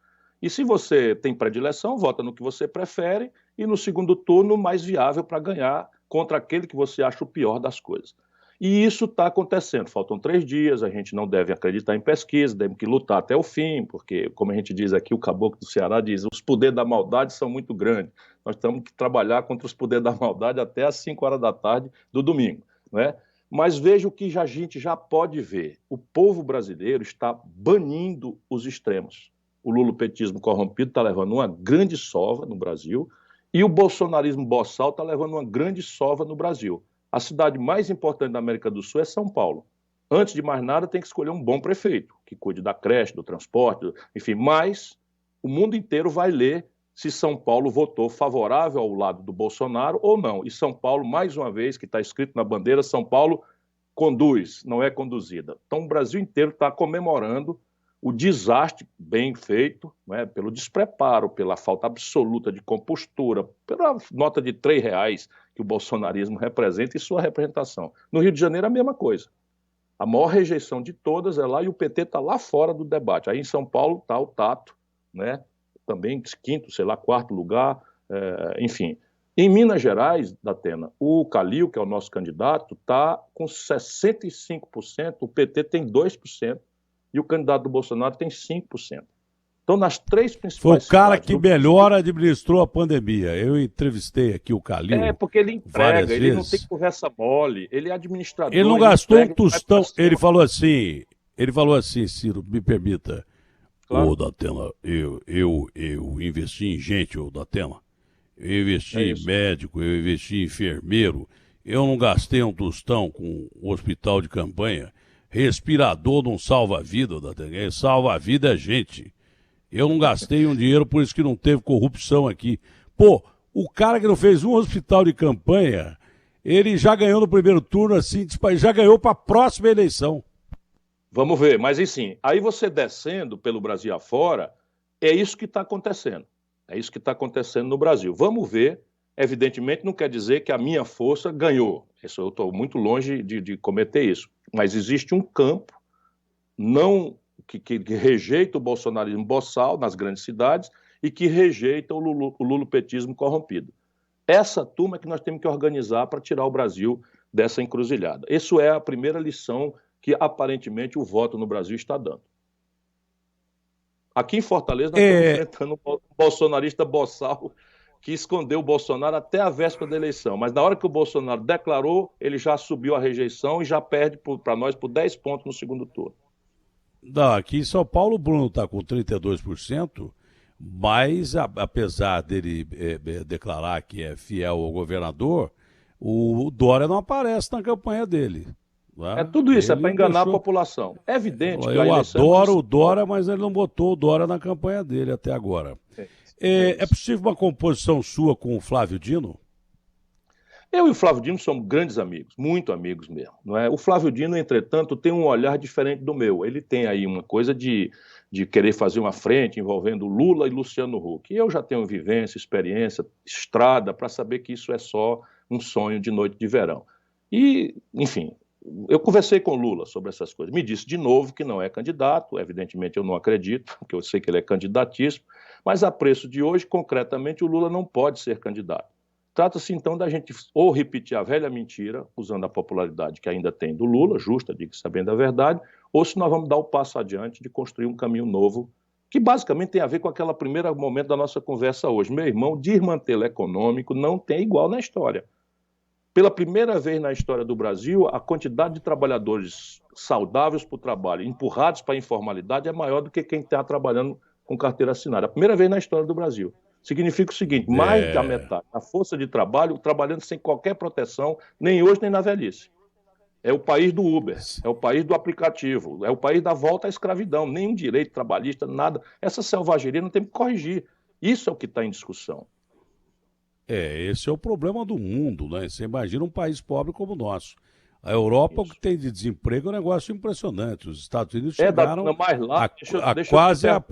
e se você tem predileção, vota no que você prefere, e no segundo turno, mais viável para ganhar contra aquele que você acha o pior das coisas. E isso está acontecendo. Faltam 3 dias, a gente não deve acreditar em pesquisa, temos que lutar até o fim, porque, como a gente diz aqui, o caboclo do Ceará diz, os poderes da maldade são muito grandes. Nós temos que trabalhar contra os poderes da maldade até às 5 horas da tarde do domingo. Né? Mas veja o que a gente já pode ver. O povo brasileiro está banindo os extremos. O lulopetismo corrompido está levando uma grande sova no Brasil e o bolsonarismo boçal está levando uma grande sova no Brasil. A cidade mais importante da América do Sul é São Paulo. Antes de mais nada, tem que escolher um bom prefeito, que cuide da creche, do transporte, enfim. Mas o mundo inteiro vai ler se São Paulo votou favorável ao lado do Bolsonaro ou não. E São Paulo, mais uma vez, que está escrito na bandeira, São Paulo conduz, não é conduzida. Então o Brasil inteiro está comemorando o desastre bem feito, né, pelo despreparo, pela falta absoluta de compostura, pela nota de R$3 que o bolsonarismo representa e sua representação. No Rio de Janeiro, a mesma coisa. A maior rejeição de todas é lá e o PT está lá fora do debate. Aí em São Paulo está o Tato, né, também 5º, sei lá, 4º lugar, enfim. Em Minas Gerais, Datena, o Calil, que é o nosso candidato, está com 65%, o PT tem 2%, e o candidato do Bolsonaro tem 5%. Então, nas 3 principais Foi o cara cidades que melhor administrou a pandemia. Eu entrevistei aqui o Calil. Porque ele entrega, ele não tem conversa mole, ele é administrador. Ele não gastou um tostão. Ele falou assim, Ciro, me permita. Claro. Ô, Datena, eu investi em gente, ô, Datena. Eu investi em médico, eu investi em enfermeiro. Eu não gastei um tostão com o hospital de campanha. Respirador não salva a vida, Datena. Salva a vida é gente. Eu não gastei um dinheiro, por isso que não teve corrupção aqui. Pô, o cara que não fez um hospital de campanha, ele já ganhou no primeiro turno, assim, já ganhou para a próxima eleição. Vamos ver, mas enfim, aí você descendo pelo Brasil afora, é isso que está acontecendo. É isso que está acontecendo no Brasil. Vamos ver, evidentemente não quer dizer que a minha força ganhou. Isso, eu estou muito longe de cometer isso. Mas existe um campo não que rejeita o bolsonarismo boçal nas grandes cidades e que rejeita o lulopetismo corrompido. Essa turma é que nós temos que organizar para tirar o Brasil dessa encruzilhada. Isso é a primeira lição que aparentemente o voto no Brasil está dando. Aqui em Fortaleza nós estamos enfrentando um bolsonarista boçal que escondeu o Bolsonaro até a véspera da eleição. Mas na hora que o Bolsonaro declarou, ele já subiu a rejeição e já perde para nós por 10 pontos no segundo turno. Não, aqui em São Paulo o Bruno está com 32%, mas apesar dele declarar que é fiel ao governador, o Dória não aparece na campanha dele. Né? É tudo isso, é para enganar a população. É evidente que a eleição... Eu adoro o Dória, mas ele não botou o Dória na campanha dele até agora. É possível uma composição sua com o Flávio Dino? Eu e o Flávio Dino somos grandes amigos, muito amigos mesmo. Não é? O Flávio Dino, entretanto, tem um olhar diferente do meu. Ele tem aí uma coisa de querer fazer uma frente envolvendo Lula e Luciano Huck. E eu já tenho vivência, experiência, estrada, para saber que isso é só um sonho de noite de verão. E, enfim, eu conversei com o Lula sobre essas coisas. Me disse de novo que não é candidato, evidentemente eu não acredito, porque eu sei que ele é candidatíssimo, mas a preço de hoje, concretamente, o Lula não pode ser candidato. Trata-se, então, da gente ou repetir a velha mentira, usando a popularidade que ainda tem do Lula, justa, diga-se sabendo a verdade, ou se nós vamos dar o passo adiante de construir um caminho novo, que basicamente tem a ver com aquele primeiro momento da nossa conversa hoje. Meu irmão, desmantelo econômico não tem igual na história. Pela primeira vez na história do Brasil, a quantidade de trabalhadores saudáveis para o trabalho, empurrados para a informalidade, é maior do que quem está trabalhando com carteira assinada. A primeira vez na história do Brasil. Significa o seguinte, mais da metade da força de trabalho, trabalhando sem qualquer proteção, nem hoje nem na velhice. É o país do Uber, é o país do aplicativo, é o país da volta à escravidão, nenhum direito trabalhista, nada. Essa selvageria não tem que corrigir. Isso é o que está em discussão. Esse é o problema do mundo, né? Você imagina um país pobre como o nosso. A Europa, o que tem de desemprego é um negócio impressionante. Os Estados Unidos chegaram quase a...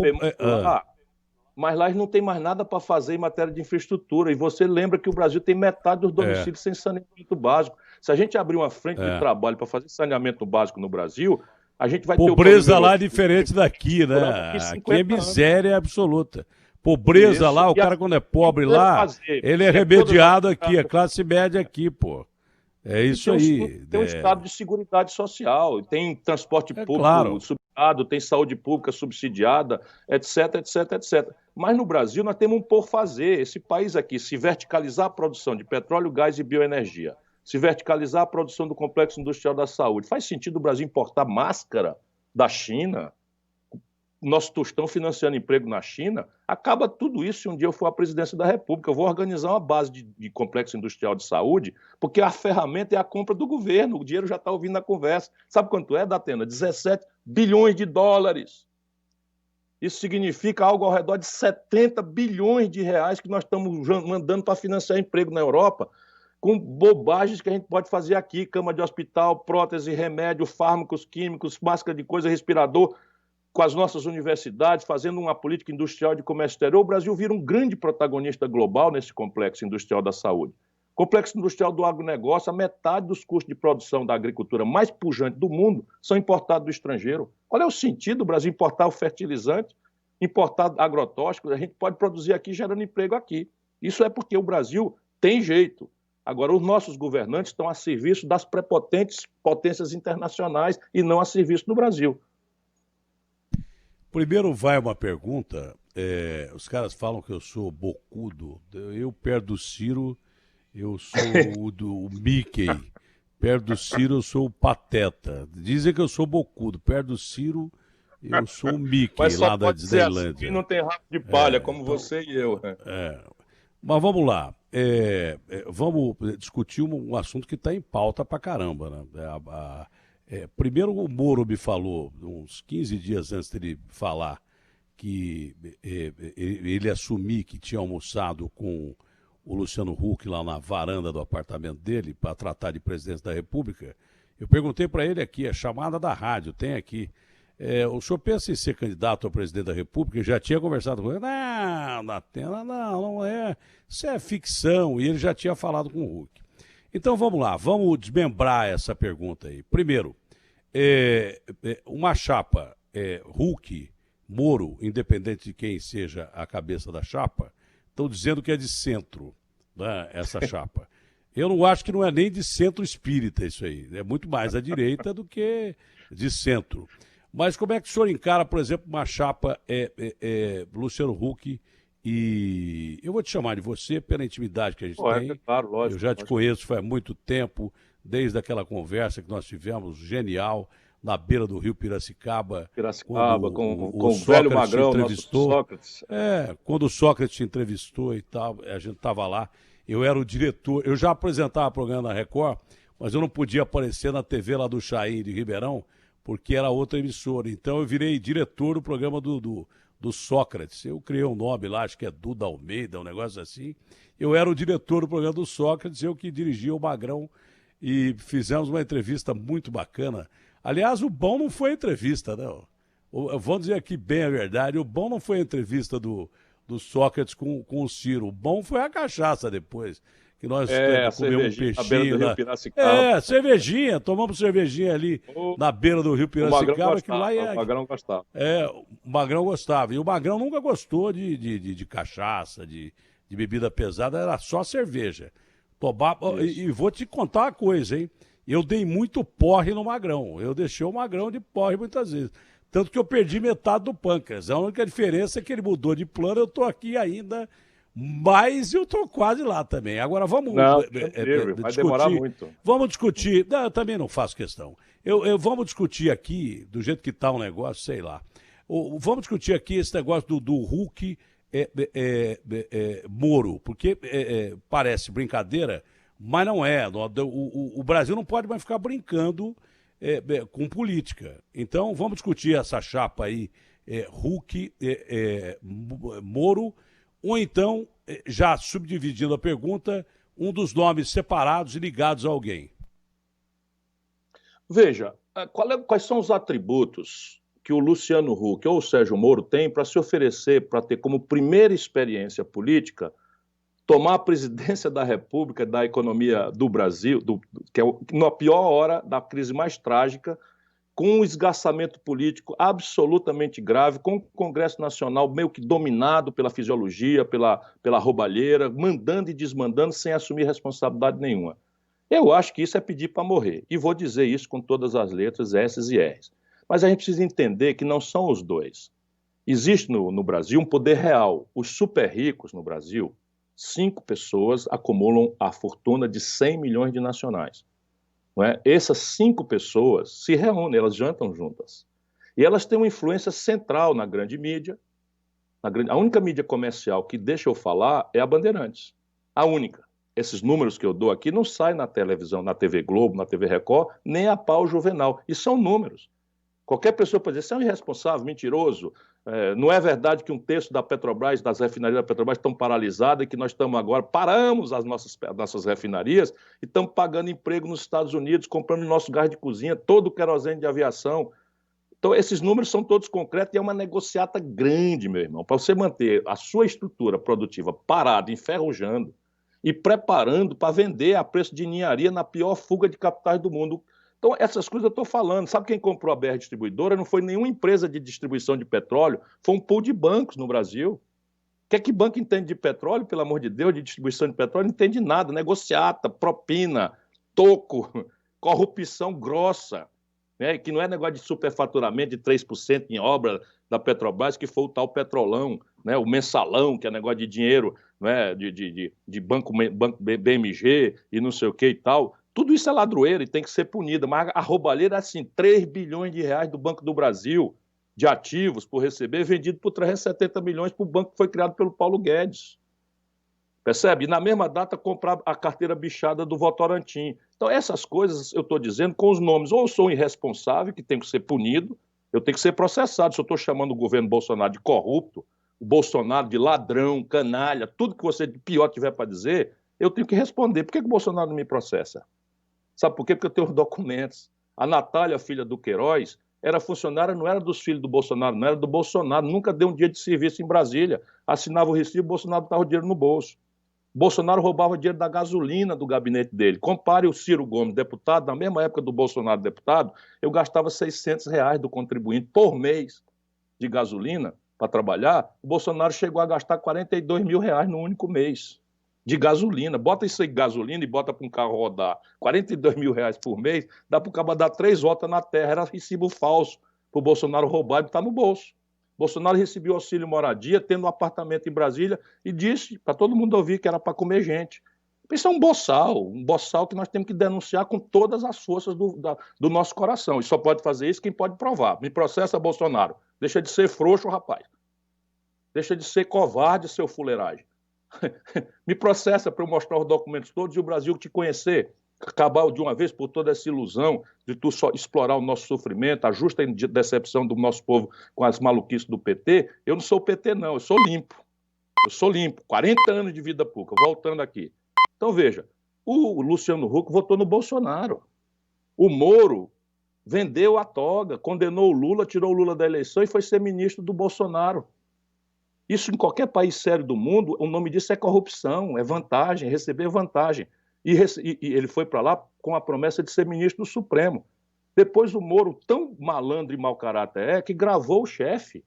Mas lá eles não tem mais nada para fazer em matéria de infraestrutura. E você lembra que o Brasil tem metade dos domicílios sem saneamento básico. Se a gente abrir uma frente de trabalho para fazer saneamento básico no Brasil, a gente vai ter... Pobreza lá é diferente daqui, né? Aqui é miséria absoluta. Pobreza lá, o cara quando é pobre lá, ele é remediado aqui, a classe média aqui, pô. É isso aí. Tem um estado de seguridade social, tem transporte público subsidiado, tem saúde pública subsidiada, etc, etc, etc. Mas no Brasil nós temos um por fazer. Esse país aqui, se verticalizar a produção de petróleo, gás e bioenergia, se verticalizar a produção do complexo industrial da saúde, faz sentido o Brasil importar máscara da China? Nosso tostão financiando emprego na China, acaba tudo isso se um dia eu for à presidência da República. Eu vou organizar uma base de complexo industrial de saúde, porque a ferramenta é a compra do governo, o dinheiro já está ouvindo na conversa. Sabe quanto é, Datena? 17 bilhões de dólares. Isso significa algo ao redor de 70 bilhões de reais que nós estamos mandando para financiar emprego na Europa, com bobagens que a gente pode fazer aqui, cama de hospital, prótese, remédio, fármacos químicos, máscara de coisa, respirador, com as nossas universidades, fazendo uma política industrial de comércio exterior. O Brasil vira um grande protagonista global nesse complexo industrial da saúde. Complexo industrial do agronegócio, a metade dos custos de produção da agricultura mais pujante do mundo são importados do estrangeiro. Qual é o sentido do Brasil importar o fertilizante, importar agrotóxicos? A gente pode produzir aqui, gerando emprego aqui. Isso é porque o Brasil tem jeito. Agora, os nossos governantes estão a serviço das prepotentes potências internacionais e não a serviço do Brasil. Primeiro vai uma pergunta, os caras falam que eu sou bocudo, eu perto do Ciro, eu sou o Mickey, perto do Ciro eu sou o Pateta, dizem que eu sou bocudo, perto do Ciro eu sou o Mickey lá da Disneylândia. Assim, não tem rabo de palha como você e eu. Mas vamos lá, vamos discutir um assunto que está em pauta pra caramba, né? Primeiro o Moro me falou, uns 15 dias antes dele falar, que ele assumir que tinha almoçado com o Luciano Huck lá na varanda do apartamento dele para tratar de presidente da República, eu perguntei para ele aqui, a chamada da rádio, tem aqui, o senhor pensa em ser candidato a presidente da República? Eu já tinha conversado com ele, não, Datena, não é, isso é ficção, e ele já tinha falado com o Huck. Então vamos lá, vamos desmembrar essa pergunta aí. Primeiro, uma chapa Huck, Moro, independente de quem seja a cabeça da chapa, estão dizendo que é de centro, né, essa chapa. Eu não acho que não é nem de centro espírita isso aí, é muito mais à direita do que de centro. Mas como é que o senhor encara, por exemplo, uma chapa Luciano Huck e... Eu vou te chamar de você pela intimidade que a gente tem. Claro, lógico. Eu já te conheço faz muito tempo, desde aquela conversa que nós tivemos, genial, na beira do rio Piracicaba. Com o velho Magrão, nosso Sócrates. Quando o Sócrates te entrevistou e tal, a gente estava lá. Eu era o diretor, eu já apresentava programa na Record, mas eu não podia aparecer na TV lá do Chaim de Ribeirão, porque era outra emissora. Então eu virei diretor do programa do Sócrates. Eu criei um nome lá, acho que é Duda Almeida, um negócio assim. Eu era o diretor do programa do Sócrates, eu que dirigia o Magrão, e fizemos uma entrevista muito bacana. Aliás, o bom não foi a entrevista, né? Vamos dizer aqui bem a verdade, o bom não foi a entrevista do Sócrates com o Ciro, o bom foi a cachaça depois, que nós comemos um peixinho. Cervejinha, tomamos cervejinha ali na beira do rio Piracicaba. O Magrão gostava. O Magrão gostava, e o Magrão nunca gostou de cachaça, de bebida pesada, era só cerveja. E vou te contar uma coisa, hein? Eu dei muito porre no Magrão. Eu deixei o Magrão de porre muitas vezes. Tanto que eu perdi metade do pâncreas. A única diferença é que ele mudou de plano, eu estou aqui ainda, mas eu estou quase lá também. Agora vamos discutir. Vai demorar muito. Vamos discutir. Não, eu também não faço questão. Vamos discutir aqui, do jeito que está o negócio, sei lá. Vamos discutir aqui esse negócio do Huck Moro, porque parece brincadeira, mas não é. O Brasil não pode mais ficar brincando com política. Então, vamos discutir essa chapa aí, Huck, Moro, ou então, já subdividindo a pergunta, um dos nomes separados e ligados a alguém. Veja, quais são os atributos que o Luciano Huck ou o Sérgio Moro têm para se oferecer, para ter como primeira experiência política tomar a presidência da República, da economia do Brasil, que é na pior hora da crise mais trágica, com um esgarçamento político absolutamente grave, com o Congresso Nacional meio que dominado pela fisiologia, pela roubalheira, mandando e desmandando sem assumir responsabilidade nenhuma. Eu acho que isso é pedir para morrer. E vou dizer isso com todas as letras, S's e R's. Mas a gente precisa entender que não são os dois. Existe no Brasil um poder real. Os super ricos no Brasil, 5 pessoas acumulam a fortuna de 100 milhões de nacionais. Não é? Essas 5 pessoas se reúnem, elas jantam juntas. E elas têm uma influência central na grande mídia. A única mídia comercial que deixa eu falar é a Bandeirantes. A única. Esses números que eu dou aqui não saem na televisão, na TV Globo, na TV Record, nem a pau Juvenal. E são números. Qualquer pessoa pode dizer, você é um irresponsável, mentiroso. Não é verdade que um terço da Petrobras, das refinarias da Petrobras estão paralisadas e que nós estamos agora, paramos as nossas refinarias e estamos pagando emprego nos Estados Unidos, comprando nosso gás de cozinha, todo o querosene de aviação. Então, esses números são todos concretos e é uma negociata grande, meu irmão, para você manter a sua estrutura produtiva parada, enferrujando e preparando para vender a preço de ninharia na pior fuga de capitais do mundo. Então, essas coisas eu estou falando. Sabe quem comprou a BR Distribuidora? Não foi nenhuma empresa de distribuição de petróleo, foi um pool de bancos no Brasil. O que é que banco entende de petróleo, pelo amor de Deus, de distribuição de petróleo? Não entende nada. Negociata, propina, toco, corrupção grossa, né? Que não é negócio de superfaturamento de 3% em obra da Petrobras, que foi o tal petrolão, né? O mensalão, que é negócio de dinheiro, né? de banco BMG e não sei o que e tal. Tudo isso é ladroeira e tem que ser punida, mas a roubalheira é assim, 3 bilhões de reais do Banco do Brasil de ativos por receber, vendido por 370 milhões para o banco que foi criado pelo Paulo Guedes. Percebe? E na mesma data comprar a carteira bichada do Votorantim. Então essas coisas eu estou dizendo com os nomes, ou eu sou um irresponsável, que tem que ser punido, Eu tenho que ser processado. Se eu estou chamando o governo Bolsonaro de corrupto, o Bolsonaro de ladrão, canalha, tudo que você de pior tiver para dizer, eu tenho que responder. Por que o Bolsonaro não me processa? Sabe por quê? Porque eu tenho os documentos. A Natália, filha do Queiroz, era funcionária, não era dos filhos do Bolsonaro, não era do Bolsonaro, nunca deu um dia de serviço em Brasília. Assinava o recibo, o Bolsonaro estava o dinheiro no bolso. Bolsonaro roubava dinheiro da gasolina do gabinete dele. Compare o Ciro Gomes, deputado, na mesma época do Bolsonaro, deputado, eu gastava R$ 600 do contribuinte por mês de gasolina para trabalhar. O Bolsonaro chegou a gastar R$ 42 mil no único mês de gasolina. Bota isso aí, gasolina, e bota para um carro rodar. R$ 42 mil por mês, dá para o cara dar 3 voltas na terra. Era recibo falso para o Bolsonaro roubar e botar no bolso. Bolsonaro recebeu auxílio moradia, tendo um apartamento em Brasília, e disse para todo mundo ouvir que era para comer gente. Isso é um boçal que nós temos que denunciar com todas as forças do nosso coração. E só pode fazer isso quem pode provar. Me processa, Bolsonaro. Deixa de ser frouxo, rapaz. Deixa de ser covarde, seu fuleiragem. Me processa para eu mostrar os documentos todos e o Brasil te conhecer. Acabar de uma vez por toda essa ilusão de tu só explorar o nosso sofrimento, a justa decepção do nosso povo com as maluquices do PT. Eu não sou o PT, não, eu sou limpo. 40 anos de vida pública, voltando aqui. Então, veja, o Luciano Huck votou no Bolsonaro. O Moro vendeu a toga, condenou o Lula, tirou o Lula da eleição e foi ser ministro do Bolsonaro. Isso em qualquer país sério do mundo, o nome disso é corrupção, é vantagem, receber vantagem. E ele foi para lá com a promessa de ser ministro do Supremo. Depois o Moro, tão malandro e mau caráter que gravou o chefe.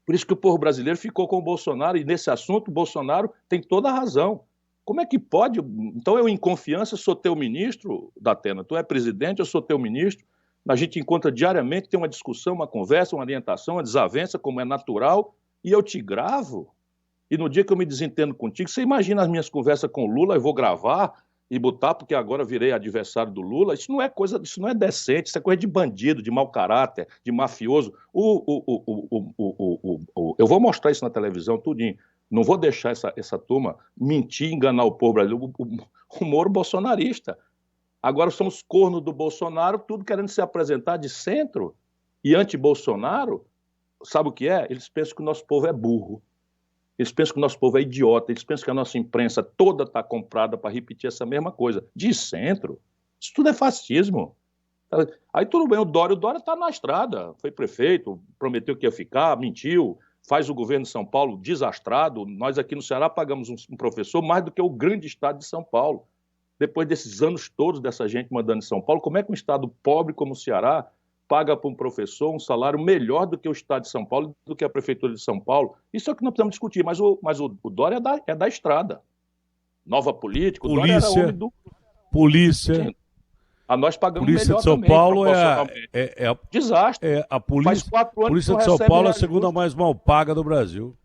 Por isso que o povo brasileiro ficou com o Bolsonaro, e nesse assunto o Bolsonaro tem toda a razão. Como é que pode? Então eu, em confiança, sou teu ministro, Datena, tu é presidente, eu sou teu ministro, a gente encontra diariamente, tem uma discussão, uma conversa, uma orientação, uma desavença, como é natural, e eu te gravo. E no dia que eu me desentendo contigo, você imagina as minhas conversas com o Lula, eu vou gravar e botar, porque agora virei adversário do Lula. Isso não é coisa, isso não é decente, isso é coisa de bandido, de mau caráter, de mafioso. Eu vou mostrar isso na televisão, tudinho. Não vou deixar essa turma mentir, enganar o povo brasileiro. O Moro bolsonarista. Agora somos cornos do Bolsonaro, tudo querendo se apresentar de centro e anti-Bolsonaro. Sabe o que é? Eles pensam que o nosso povo é burro. Eles pensam que o nosso povo é idiota, eles pensam que a nossa imprensa toda está comprada para repetir essa mesma coisa. De centro. Isso tudo é fascismo. Aí tudo bem, o Dória está na estrada, foi prefeito, prometeu que ia ficar, mentiu, faz o governo de São Paulo desastrado. Nós aqui no Ceará pagamos um professor mais do que o grande estado de São Paulo. Depois desses anos todos dessa gente mandando em São Paulo, como é que um estado pobre como o Ceará paga para um professor um salário melhor do que o Estado de São Paulo, do que a Prefeitura de São Paulo? Isso é o que nós precisamos discutir, mas o Dória é da estrada. Nova política, o Dória era homem do... Polícia. A nós pagamos Polícia melhor de São também, Paulo desastre. A polícia, Faz 4 anos polícia que de não São Paulo é a recebe segunda mais mal paga do Brasil.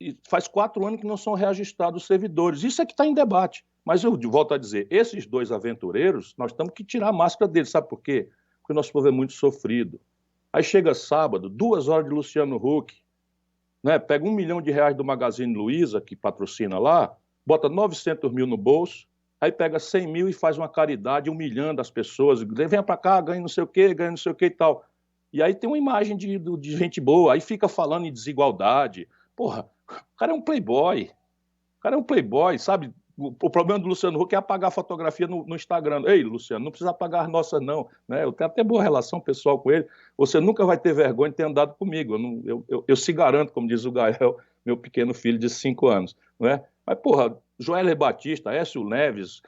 E faz 4 anos que não são reajustados os servidores. Isso é que está em debate. Mas eu volto a dizer, esses dois aventureiros, nós temos que tirar a máscara deles. Sabe por quê? Porque o nosso povo é muito sofrido. Aí chega sábado, 2 horas de Luciano Huck, né? Pega R$1 milhão do Magazine Luiza, que patrocina lá, bota 900 mil no bolso, aí pega 100 mil e faz uma caridade humilhando as pessoas. Vem para cá, ganha não sei o quê, ganha não sei o quê e tal. E aí tem uma imagem de gente boa, aí fica falando em desigualdade. Porra, o cara é um playboy. O cara é um playboy, sabe? O problema do Luciano Huck é apagar a fotografia no Instagram. Ei, Luciano, não precisa apagar as nossas, não. Né? Eu tenho até boa relação pessoal com ele. Você nunca vai ter vergonha de ter andado comigo. Eu se garanto, como diz o Gael, meu pequeno filho de 5 anos. Né? Mas, porra, Joélia Batista, Écio Neves,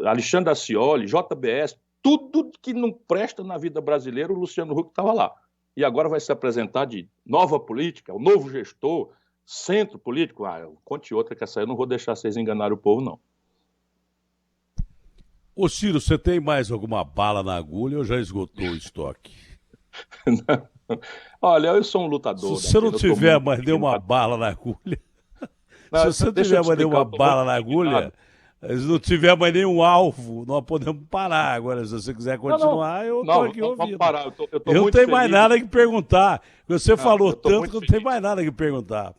Alexandre Ascioli, JBS, tudo que não presta na vida brasileira, o Luciano Huck estava lá. E agora vai se apresentar de nova política, o novo gestor, centro político. Conte outra que essa aí eu não vou deixar vocês enganarem o povo, não. Ô Ciro, você tem mais alguma bala na agulha ou já esgotou o estoque? Olha, eu sou um lutador. Se você não tiver mais nenhuma bala na agulha, se você não tiver mais nenhuma bala na agulha, se não tiver mais nenhum alvo, nós podemos parar. Agora, se você quiser continuar, eu estou aqui ouvindo. Vamos parar. Eu não tenho mais nada que perguntar. Você falou tanto que eu não tenho mais nada que perguntar.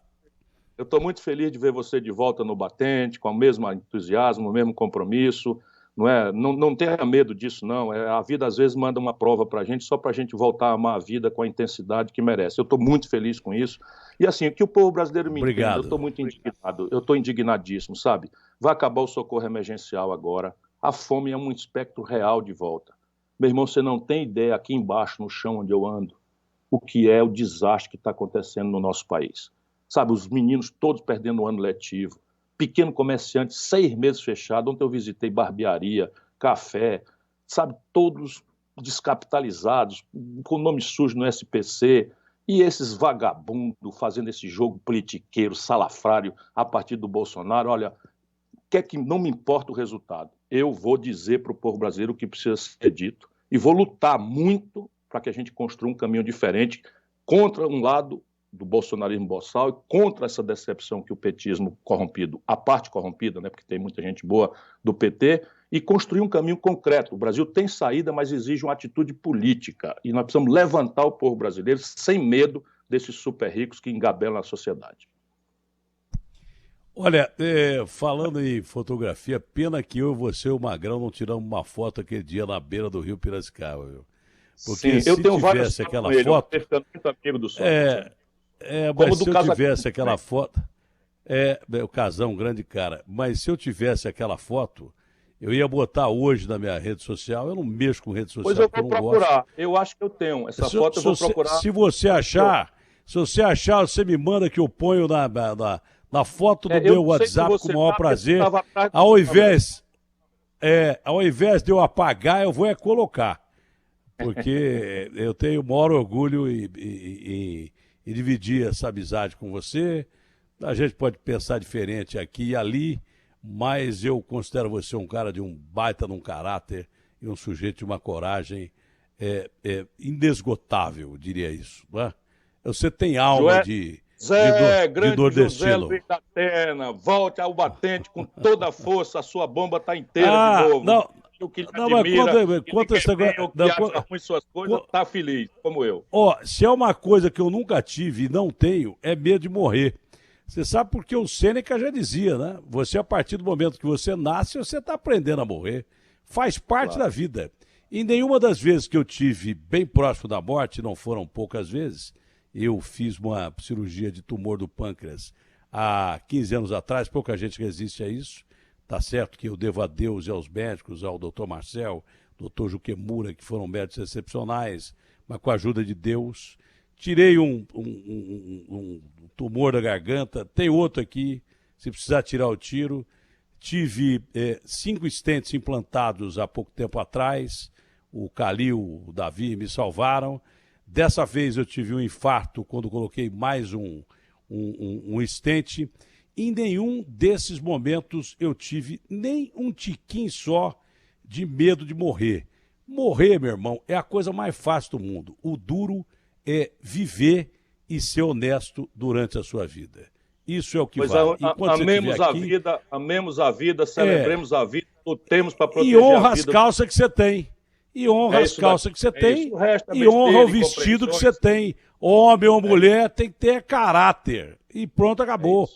Eu estou muito feliz de ver você de volta no Batente, com o mesmo entusiasmo, o mesmo compromisso. Não tenha medo disso, não. A vida, às vezes, manda uma prova para a gente, só para a gente voltar a amar a vida com a intensidade que merece. Eu estou muito feliz com isso. E, assim, que o povo brasileiro me entenda, eu estou muito indignado, eu estou indignadíssimo, sabe? Vai acabar o socorro emergencial agora, a fome é um espectro real de volta. Meu irmão, você não tem ideia, aqui embaixo, no chão onde eu ando, o que é o desastre que está acontecendo no nosso país. Sabe, os meninos todos perdendo o ano letivo, pequeno comerciante, 6 meses fechado. Ontem eu visitei barbearia, café, sabe, todos descapitalizados, com nome sujo no SPC, e esses vagabundos fazendo esse jogo politiqueiro, salafrário, a partir do Bolsonaro. Olha, quer que não me importa o resultado, eu vou dizer para o povo brasileiro o que precisa ser dito, e vou lutar muito para que a gente construa um caminho diferente contra um lado do bolsonarismo boçal e contra essa decepção que o petismo corrompido, a parte corrompida, né, porque tem muita gente boa do PT, e construir um caminho concreto. O Brasil tem saída, mas exige uma atitude política, e nós precisamos levantar o povo brasileiro sem medo desses super ricos que engabelam a sociedade. Olha, falando em fotografia, pena que eu e você, o Magrão, não tiramos uma foto aquele dia na beira do Rio Piracicaba, viu? Porque sim, eu se tenho tivesse aquela foto... Eu tenho muito amigo do Sol. Mas se eu tivesse aquela foto... o Casão, grande cara. Mas se eu tivesse aquela foto, eu ia botar hoje na minha rede social. Eu não mexo com rede social, pois eu vou procurar. Gosto. Eu acho que eu tenho. Essa foto eu vou procurar. Se você achar, você me manda que eu ponho na foto do meu WhatsApp com o maior prazer. Ao invés de eu apagar, eu vou colocar. Porque eu tenho o maior orgulho em dividir essa amizade com você. A gente pode pensar diferente aqui e ali, mas eu considero você um cara de um baita de um caráter e um sujeito de uma coragem inesgotável, diria isso. Né? Você tem alma de nordestino. José Luiz da Atena, volte ao batente com toda a força, a sua bomba está inteira de novo. O que conta esse negócio. Ruim suas coisas, tá feliz, como eu. Se é uma coisa que eu nunca tive e não tenho, é medo de morrer. Você sabe porque o Sêneca já dizia, né? Você, a partir do momento que você nasce, você está aprendendo a morrer. Faz parte da vida. E nenhuma das vezes que eu tive bem próximo da morte, não foram poucas vezes, eu fiz uma cirurgia de tumor do pâncreas há 15 anos atrás, pouca gente resiste a isso. Tá certo que eu devo a Deus e aos médicos, ao doutor Marcel, doutor Juquemura, que foram médicos excepcionais, mas com a ajuda de Deus. Tirei um tumor da garganta, tem outro aqui, se precisar tirar o tiro. Tive 5 stents implantados há pouco tempo atrás, o Calil, o Davi me salvaram. Dessa vez eu tive um infarto quando coloquei mais um stent. Em nenhum desses momentos eu tive nem um tiquinho só de medo de morrer. Morrer, meu irmão, é a coisa mais fácil do mundo. O duro é viver e ser honesto durante a sua vida. Isso é o que vale. Amemos a vida, celebremos a vida, lutemos para proteger a vida. E honra as calças que você tem. E honra as calças que você tem. E honra o vestido que você tem. Homem ou mulher tem que ter caráter. E pronto, acabou.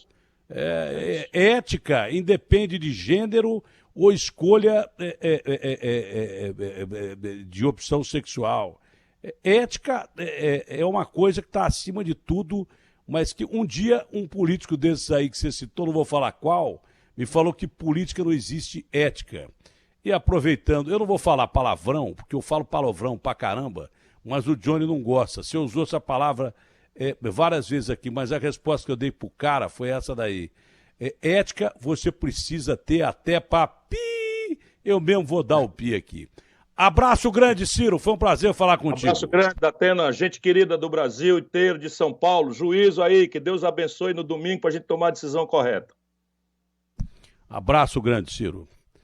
Ética independe de gênero ou escolha de opção sexual. Ética é uma coisa que está acima de tudo, mas que um dia um político desses aí que você citou, não vou falar qual, me falou que política não existe ética. E aproveitando, eu não vou falar palavrão, porque eu falo palavrão pra caramba, mas o Johnny não gosta. Você usou essa palavra várias vezes aqui, mas a resposta que eu dei pro cara foi essa daí. Ética você precisa ter até pra pi. Eu mesmo vou dar o pi aqui. Abraço grande, Ciro. Foi um prazer falar contigo. Abraço grande, Datena. Gente querida do Brasil inteiro, de São Paulo. Juízo aí, que Deus abençoe no domingo para a gente tomar a decisão correta. Abraço grande, Ciro.